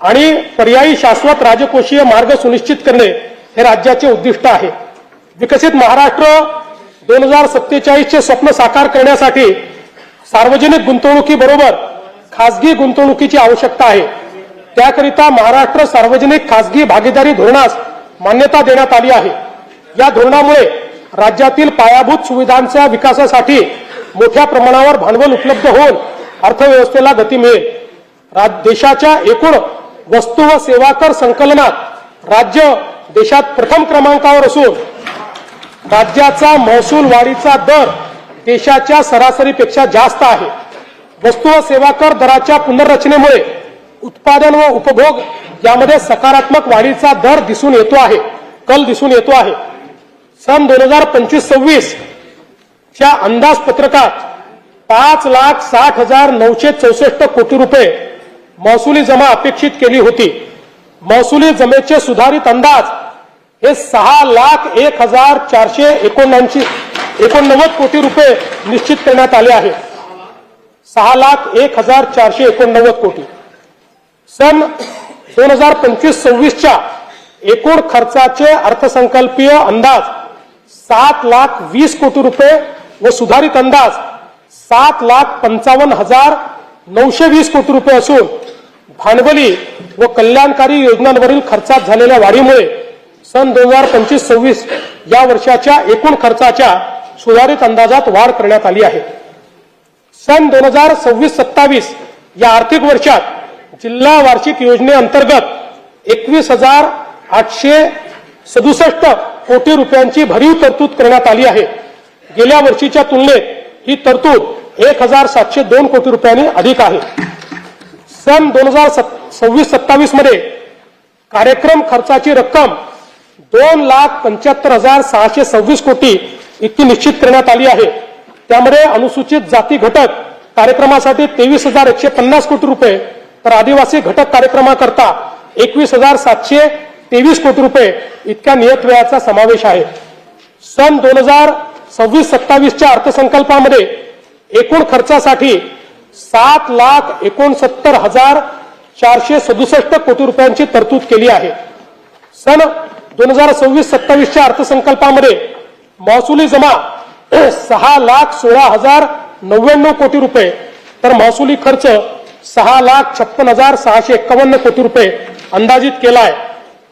आणि पर्यायी शाश्वत राजकोषीय मार्ग सुनिश्चित करणे हे राज्याचे उद्दिष्ट आहे। विकसित महाराष्ट्र 2047चे स्वप्न साकार करण्यासाठी सार्वजनिक गुंतवणुकीबरोबर खासगी गुंतवणुकीची आवश्यकता आहे। त्याकरिता महाराष्ट्र सार्वजनिक खासगी भागीदारी धोरणास मान्यता देण्यात आली आहे। या धोरणामुळे राज्यातील पायाभूत सुविधांच्या विकासासाठी मोठ्या प्रमाणावर भांडवल उपलब्ध होऊन अर्थव्यवस्थेला गती मिळेल। देशाच्या एकूण वस्तू व सेवा कर संकलनात राज्य देशात प्रथम क्रमांकावर असून राज्याचा महसूल वाढीचा दर देशाच्या सरासरीपेक्षा जास्त आहे। वस्तू व सेवा कर दराच्या पुनर्रचनेमुळे उत्पादन व उपभोग यामध्ये सकारात्मक वाढीचा दर कल दिसून येतो आहे। सन 2025-26 च्या अंदाजपत्रकात 5,60,964 कोटी रुपये महसुली जमा अपेक्षित केली होती। महसुली जमेचे सुधारित अंदाज हे 6,01,489 कोटी रुपये निश्चित करण्यात आले आहे। 6,01,489 कोटी। सन 2025-26च्या एकूण खर्चाचे अर्थसंकल्पीय अंदाज 7,20,00,000 कोटी रुपये व सुधारित अंदाज 7,55,920 कोटी रुपये असून भांडवली व कल्याणकारी योजनांवरील खर्चात झालेल्या वाढीमुळे सन 2025-26 या वर्षाच्या एकूण खर्चाच्या सुधारित अंदाजात वाढ करण्यात आली आहे। सन 2026-27 या आर्थिक वर्षात जिल्हा वार्षिक योजनेअंतर्गत 21,867 कोटी रुपयांची भरीव तरतूद करण्यात आली आहे। गेल्या वर्षीच्या तुलनेत ही तरतूद 1,702 कोटी रुपयांनी अधिक आहे। सन 2026-27 मध्ये कार्यक्रम खर्चाची रक्कम 2,75,626 कोटी इतकी निश्चित करण्यात आली आहे। त्यामध्ये अनुसूचित जाती घटक कार्यक्रमासाठी 23,150 कोटी रुपये तर आदिवासी घटक कार्यक्रमाकरता 21,723 कोटी रुपये इतक्या नियत व्ययाचा समावेश आहे। सन 2026-27च्या अर्थसंकल्पामध्ये एकूण खर्चासाठी 7,69,467 कोटी रुपयांची तरतूद केली आहे। सन 2026-27च्या अर्थसंकल्पामध्ये महसुली जमा 6,16,099 कोटी रुपये तर महसुली खर्च 6,56,651 कोटी रुपये अंदाजित केला आहे।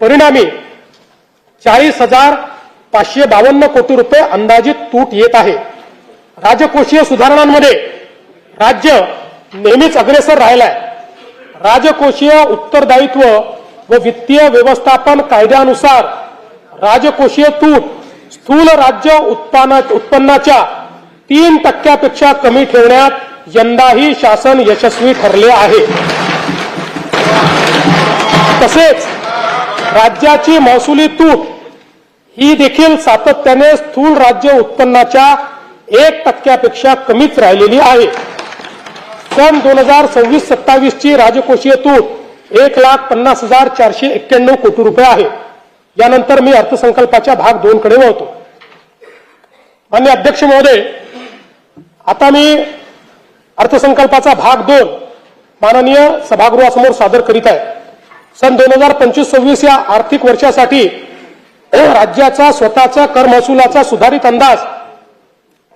परिणामी 40,552 कोटी रुपये अंदाजित तूट येत आहे। राजकोषीय सुधारणांमध्ये राज्य नेहमीच अग्रेसर राहिलाय। राजकोषीय उत्तरदायित्व व वित्तीय व्यवस्थापन कायद्यानुसार राजकोषीय तूट स्थूल राज्य उत्पन्नाच्या 3% कमी ठेवण्यात यंदाही शासन यशस्वी ठरले आहे। तसेच राज्याची महसुली तूट ही देखील सातत्याने स्थूल राज्य उत्पन्नाच्या 1% कमीच राहिलेली आहे। सन 2026-27 ची राजकोषीय तूट 1,50,491 कोटी रुपये आहे। यानंतर मी अर्थसंकल्पाच्या भाग 2 कडे वळतो। माननीय अध्यक्ष महोदय, आता मी अर्थसंकल्पाचा भाग 2 माननीय सभागृहासमोर सादर करीत आहे। सन 2025-26 या आर्थिक वर्षासाठी राज्याचा स्वतःचा कर महसुलाचा सुधारित अंदाज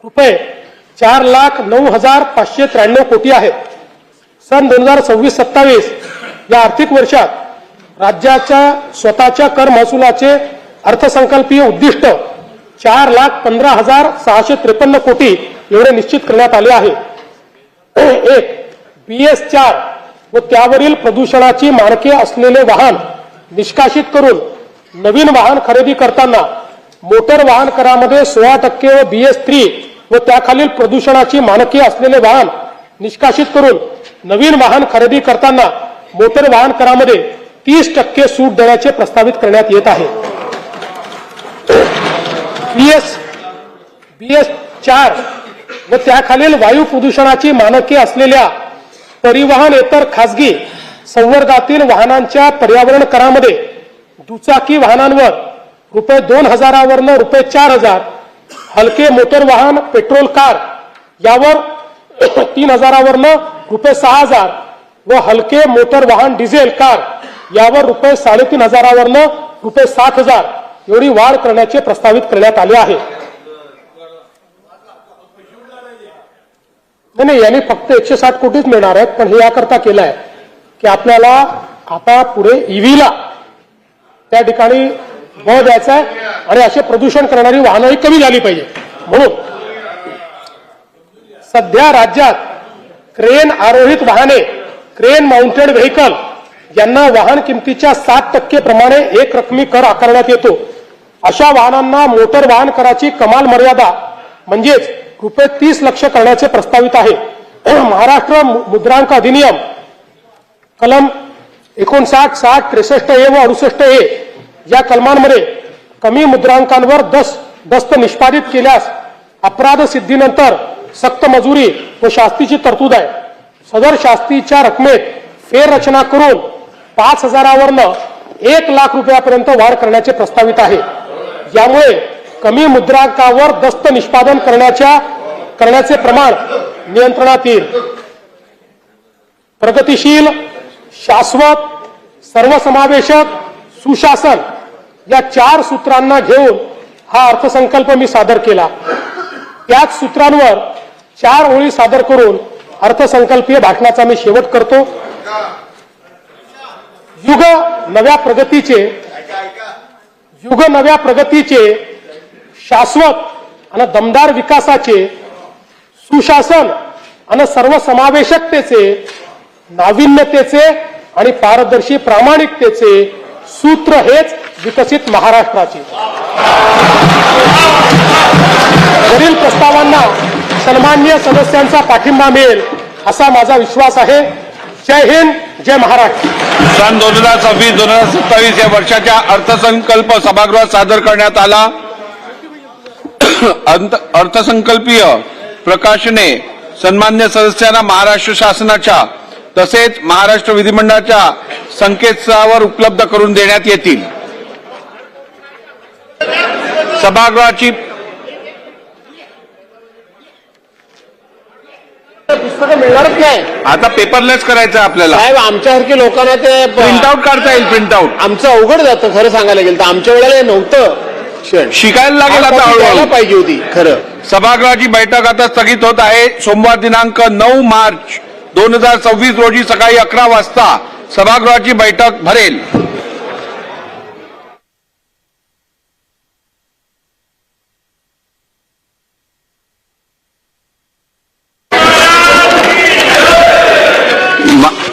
रुपये 4,09,593 कोटी आहे। सन 2026-27 या आर्थिक वर्षात राज्याच्या स्वतःच्या कर महसुलाचे अर्थसंकल्पीय उद्दिष्ट 4,15,653 कोटी एवढे निश्चित करण्यात आले आहे। एक BS4 व त्यावरील प्रदूषणाची मानके असलेले वाहन निष्कासित करून नवीन वाहन खरेदी करताना मोटर वाहन करामध्ये 16% व BS3 व त्याखालील प्रदूषणाची मानके असलेले वाहन निष्कासित करून नवीन वाहन खरेदी करताना मोटर वाहन करामध्ये 30% सूट देण्याचे प्रस्तावित करण्यात येत आहे. BS 4 व त्याखालील वायू प्रदूषणाची मानके असलेल्या परिवहनेतर खासगी संवर्गातील वाहनांच्या पर्यावरण करामध्ये दुचाकी वाहनांवर ₹2,000 वरनं ₹4,000, हलके मोटर वाहन पेट्रोल कार यावर 3,000 वरनं ₹6,000 व हलके मोटर वाहन डिझेल कार यावर ₹3,500 वरनं ₹7,000 एवढी वाढ करण्याचे प्रस्तावित करण्यात आले आहे. नाही, यांनी फक्त 160 कोटीच मिळणार आहेत, पण हे याकरता केलं आहे की आपल्याला आता पुढे ईव्हीला त्या ठिकाणी बळ द्यायचा आहे आणि असे प्रदूषण करणारी वाहनंही कमी झाली पाहिजे. म्हणून सध्या राज्यात क्रेन आरोहित वाहने, क्रेन माउंटेड व्हेकल यांना वाहन किमतीच्या 7% प्रमाणे एक रकमी कर आकारण्यात येतो. अशा वाहनांना मोटर वाहन कराची कमाल मर्यादा म्हणजेच ₹30 लाख करण्याचे प्रस्तावित आहे. महाराष्ट्र मुद्रांक अधिनियम कलम 59, 60, 63A व 68A या कलमांमध्ये कमी मुद्रांकांवर दस्त निष्पादित केल्यास अपराध सिद्धीनंतर सक्त मजुरी व शास्तीची तरतूद आहे. सदर शास्तीच्या रकमेत फेररचना करून 5,000 वरनं 1 लाख रुपयापर्यंत वाढ करण्याचे प्रस्तावित आहे. यामुळे कमी मुद्रांकावर दस्त निष्पादन करण्याचे प्रमाण नियंत्रणात येईल. प्रगतिशील, शाश्वत, सर्वसमावेशक, सुशासन या 4 सूत्रांना घेऊन हा अर्थसंकल्प मी सादर केला. त्याच सूत्रांवर 4 ओळी सादर करून अर्थसंकल्पीय भाषणाचा मी शेवट करतो. युग नव्या प्रगतीचे, शाश्वत आणि दमदार विकासाचे, सुशासन आणि सर्वसमावेशकतेचे, नाविन्यतेचे आणि पारदर्शी प्रामाणिकतेचे सूत्र हेच विकसित महाराष्ट्राचे. वरील प्रस्तावांना सन्माननीय सदस्यांचा पाठिंबा मिळेल असा माझा विश्वास आहे. जय हिंद, जय महाराष्ट्र. सन 2026-2027 या वर्षाच्या अर्थसंकल्प सभागृहात सादर करण्यात आला. अर्थसंकल्पीय प्रकाशने सन्मान्य सदस्यांना महाराष्ट्र शासनाच्या तसेच महाराष्ट्र विधिमंडळाच्या संकेतस्थळावर उपलब्ध करून देण्यात येतील. सभागृहाची पुस्तकं मिळणारच नाही. आता पेपरलेस करायचं आहे आपल्याला. साहेब, आमच्यासारखे लोकांना ते प्रिंटआउट काढता येईल. प्रिंटआउट आमचं अवघड जातं खरं सांगायला गेलं तर. आमच्या वेळेला हे नव्हतं. शिकायला लागेल आता द्यायला हळूहळू. पाहिजे होती खरं. सभागृहाची बैठक आता स्थगित होत आहे. सोमवार दिनांक 9 मार्च 2026 रोजी सकाळी 11 वाजता सभागृहाची बैठक भरेल.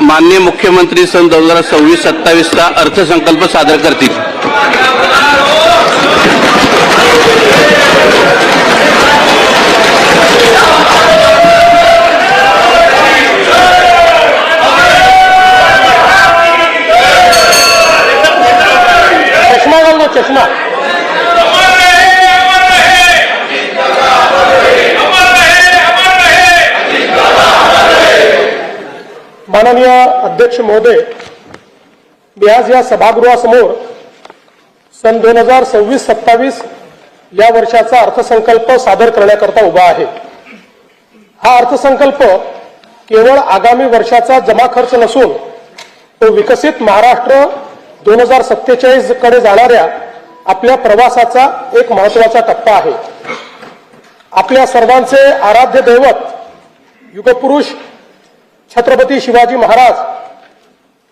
माननीय मुख्यमंत्री सन 2026-27 अर्थसंकल्प सादर करतील. चष्मा घाल ना, चष्मा. माननीय अध्यक्ष महोदय, मी आज या सभागृहासमोर सन 2026-27 या वर्षाचा अर्थसंकल्प सादर करण्याकरता उभा आहे. हा अर्थसंकल्प केवळ आगामी वर्षाचा जमा खर्च नसून तो विकसित महाराष्ट्र 2047 कडे जाणाऱ्या आपल्या प्रवासाचा एक महत्वाचा टप्पा आहे. आपल्या सर्वांचे आराध्य दैवत युगपुरुष छत्रपती शिवाजी महाराज,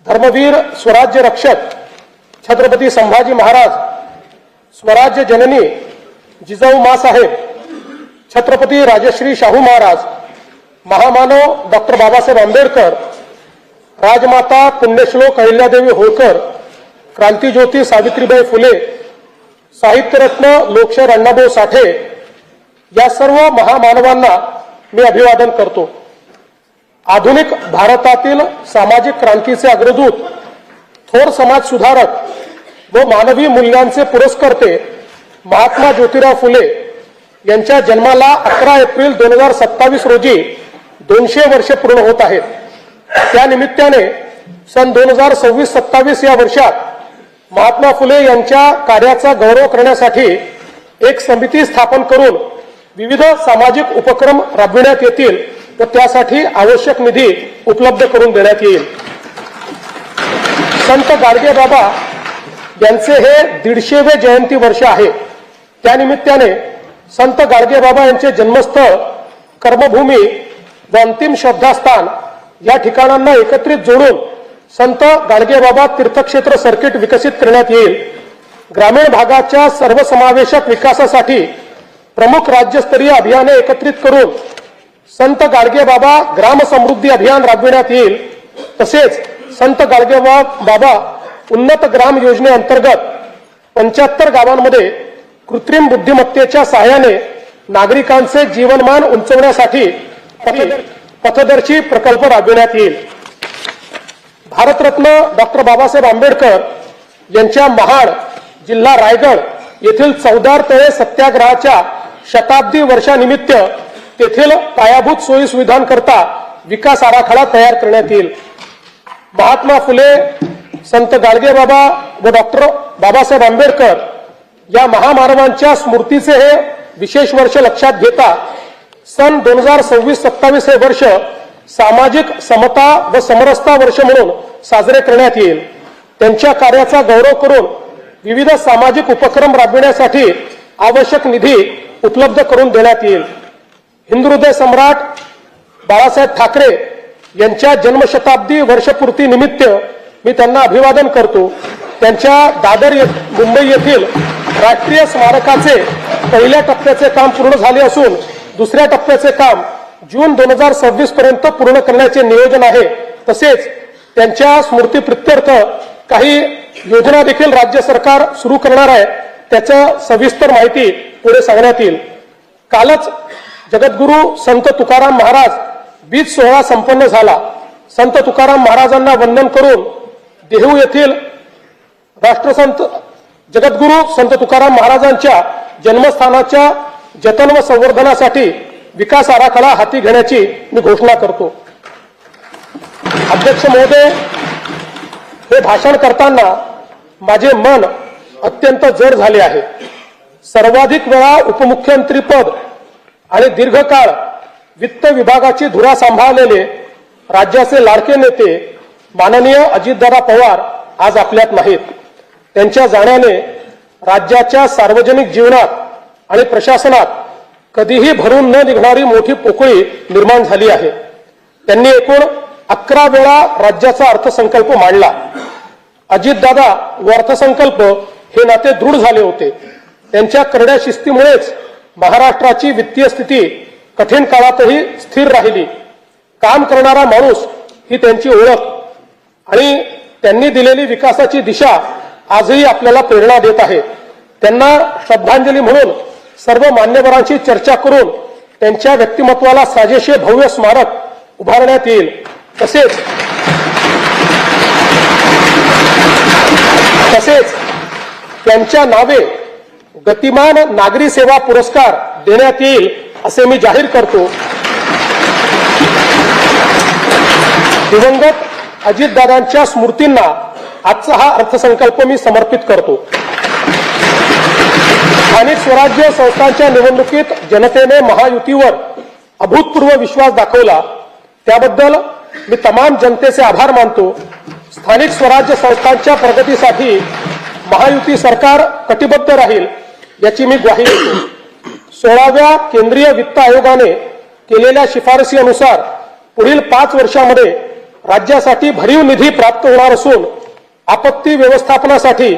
धर्मवीर स्वराज्य रक्षक छत्रपती संभाजी महाराज, स्वराज्य जननी जिजाऊ माँसाहेब, छत्रपती राजश्री शाहू महाराज, महामानव डॉक्टर बाबासाहेब आंबेडकर, राजमाता पुण्यश्लोक अहिल्यादेवी होळकर, क्रांतिज्योती सावित्रीबाई फुले, साहित्यरत्न लोकशाहीर अण्णाभाऊ साठे या सर्व महामानवांना मी अभिवादन करतो. आधुनिक भारतातील सामाजिक क्रांतीचे अग्रदूत, थोर समाज सुधारक व मानवी मूल्यांचे पुरस्कर्ते महात्मा ज्योतिराव फुले यांच्या जन्माला 11 एप्रिल 2027 रोजी 200 वर्षे पूर्ण होत आहेत. त्या निमित्ताने सन 2026-27 या वर्षात महात्मा फुले यांच्या कार्याचा गौरव करण्यासाठी एक समिती स्थापन करून विविध सामाजिक उपक्रम राबविण्यात येतील व त्यासाठी आवश्यक निधी उपलब्ध करून देण्यात येईल. संत गाडगेबाबा यांचे हे 150वे जयंती वर्ष आहे. त्यानिमित्ताने संत गाडगेबाबा यांचे जन्मस्थळ, कर्मभूमी व अंतिम श्रद्धास्थान या ठिकाणांना एकत्रित जोडून संत गाडगेबाबा तीर्थक्षेत्र सर्किट विकसित करण्यात येईल. ग्रामीण भागाच्या सर्वसमावेशक विकासासाठी प्रमुख राज्यस्तरीय अभियाने एकत्रित करून संत गाडगेबाबा ग्राम समृद्धी अभियान राबविण्यात येईल. तसेच संत गाडगेबाबा उन्नत ग्राम योजनेअंतर्गत 75 गावांमध्ये कृत्रिम बुद्धिमत्तेच्या सहाय्याने नागरिकांचे जीवनमान उंचवण्यासाठी पथदर्शी प्रकल्प राबविण्यात येईल. भारतरत्न डॉक्टर बाबासाहेब आंबेडकर यांच्या महाड, जिल्हा रायगड येथील चौदार तळे सत्याग्रहाच्या शताब्दी वर्षानिमित्त तेथील पायाभूत सोयी सुविधांकरता विकास आराखडा तयार करण्यात येईल. महात्मा फुले, संत गाडगेबाबा व डॉक्टर बाबासाहेब आंबेडकर या महामानवांच्या स्मृतीचे हे विशेष वर्ष लक्षात घेता सन 2026-27 हे वर्ष सामाजिक समता व समरसता वर्ष म्हणून साजरे करण्यात येईल. त्यांच्या कार्याचा गौरव करून विविध सामाजिक उपक्रम राबविण्यासाठी आवश्यक निधी उपलब्ध करून देण्यात येईल. हिंदुहृदय सम्राट बाळासाहेब ठाकरे यांच्या जन्मशताब्दी वर्षपूर्ती निमित्त मी त्यांना अभिवादन करतो. त्यांच्या दादर मुंबई येथील राष्ट्रीय स्मारकाचे पहिल्या टप्प्याचे काम पूर्ण झाले असून दुसऱ्या टप्प्याचे काम जून 2026 पर्यंत पूर्ण करण्याचे नियोजन आहे. तसेच त्यांच्या स्मृतीप्रित्यर्थ काही योजना देखील राज्य सरकार सुरू करणार आहे. त्याचं सविस्तर माहिती पुढे सांगण्यात येईल. कालच जगद्गुरू संत तुकाराम महाराज बीज सोहळा संपन्न झाला. संत तुकाराम महाराजांना वंदन करून देहू येथील राष्ट्रसंत जगद्गुरू संत तुकाराम महाराजांच्या जन्मस्थानाच्या जतन व संवर्धनासाठी विकास आराखडा हाती घेण्याची मी घोषणा करतो. अध्यक्ष महोदय, हे भाषण करताना माझे मन अत्यंत जड झाले आहे. सर्वाधिक वेळा उपमुख्यमंत्री पद आणि दीर्घकाळ वित्त विभागाची धुरा सांभाळलेले राज्याचे लाडके नेते माननीय अजितदादा पवार आज आपल्यात नाहीत. त्यांच्या जाण्याने राज्याच्या सार्वजनिक जीवनात आणि प्रशासनात कधीही भरून न निघणारी मोठी पोकळी निर्माण झाली आहे. त्यांनी एकूण 11 वेळा राज्याचा अर्थसंकल्प मांडला. अजितदादा व अर्थसंकल्प हे नाते दृढ झाले होते. त्यांच्या करड्या शिस्तीमुळेच महाराष्ट्राची वित्तीय स्थिती कठीण काळातही स्थिर राहिली. काम करणारा माणूस ही त्यांची ओळख आणि त्यांनी दिलेली विकासाची दिशा आजही आपल्याला प्रेरणा देत आहे. त्यांना श्रद्धांजली म्हणून सर्व मान्यवरांची चर्चा करून त्यांच्या व्यक्तिमत्वाला साजेसे भव्य स्मारक उभारण्यात येईल. तसेच त्यांच्या नावे गतिमान नागरी सेवा पुरस्कार देण्यात येईल असे मी जाहीर करतो. दिवंगत अजितदादांच्या स्मृतींना आजचा हा अर्थसंकल्प मी समर्पित करतो. स्थानिक स्वराज्य संस्थांच्या निवडणुकीत जनतेने महायुतीवर अभूतपूर्व विश्वास दाखवला. त्याबद्दल मी तमाम जनतेचे आभार मानतो. स्थानिक स्वराज्य संस्थांच्या प्रगतीसाठी महायुती सरकार कटिबद्ध राहील याची मी ग्वाही देतो. 16व्या केंद्रीय वित्त आयोगाने केलेल्या शिफारसीनुसार पुढील 5 वर्षांमध्ये राज्यासाठी भरीव निधी प्राप्त होणार असून आपत्ती व्यवस्थापनासाठी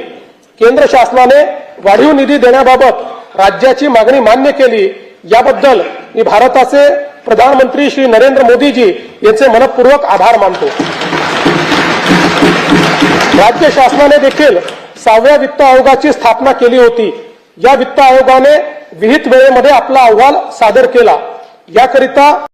केंद्र शासनाने वाढीव निधी देण्याबाबत राज्याची मागणी मान्य केली. याबद्दल मी भारताचे प्रधानमंत्री श्री नरेंद्र मोदीजी यांचे मनपूर्वक आभार मानतो. राज्य शासनाने देखील 6व्या वित्त आयोगाची स्थापना केली होती. या वित्त आयोगाने विहित वेळेमध्ये आपला अहवाल सादर केला. याकरिता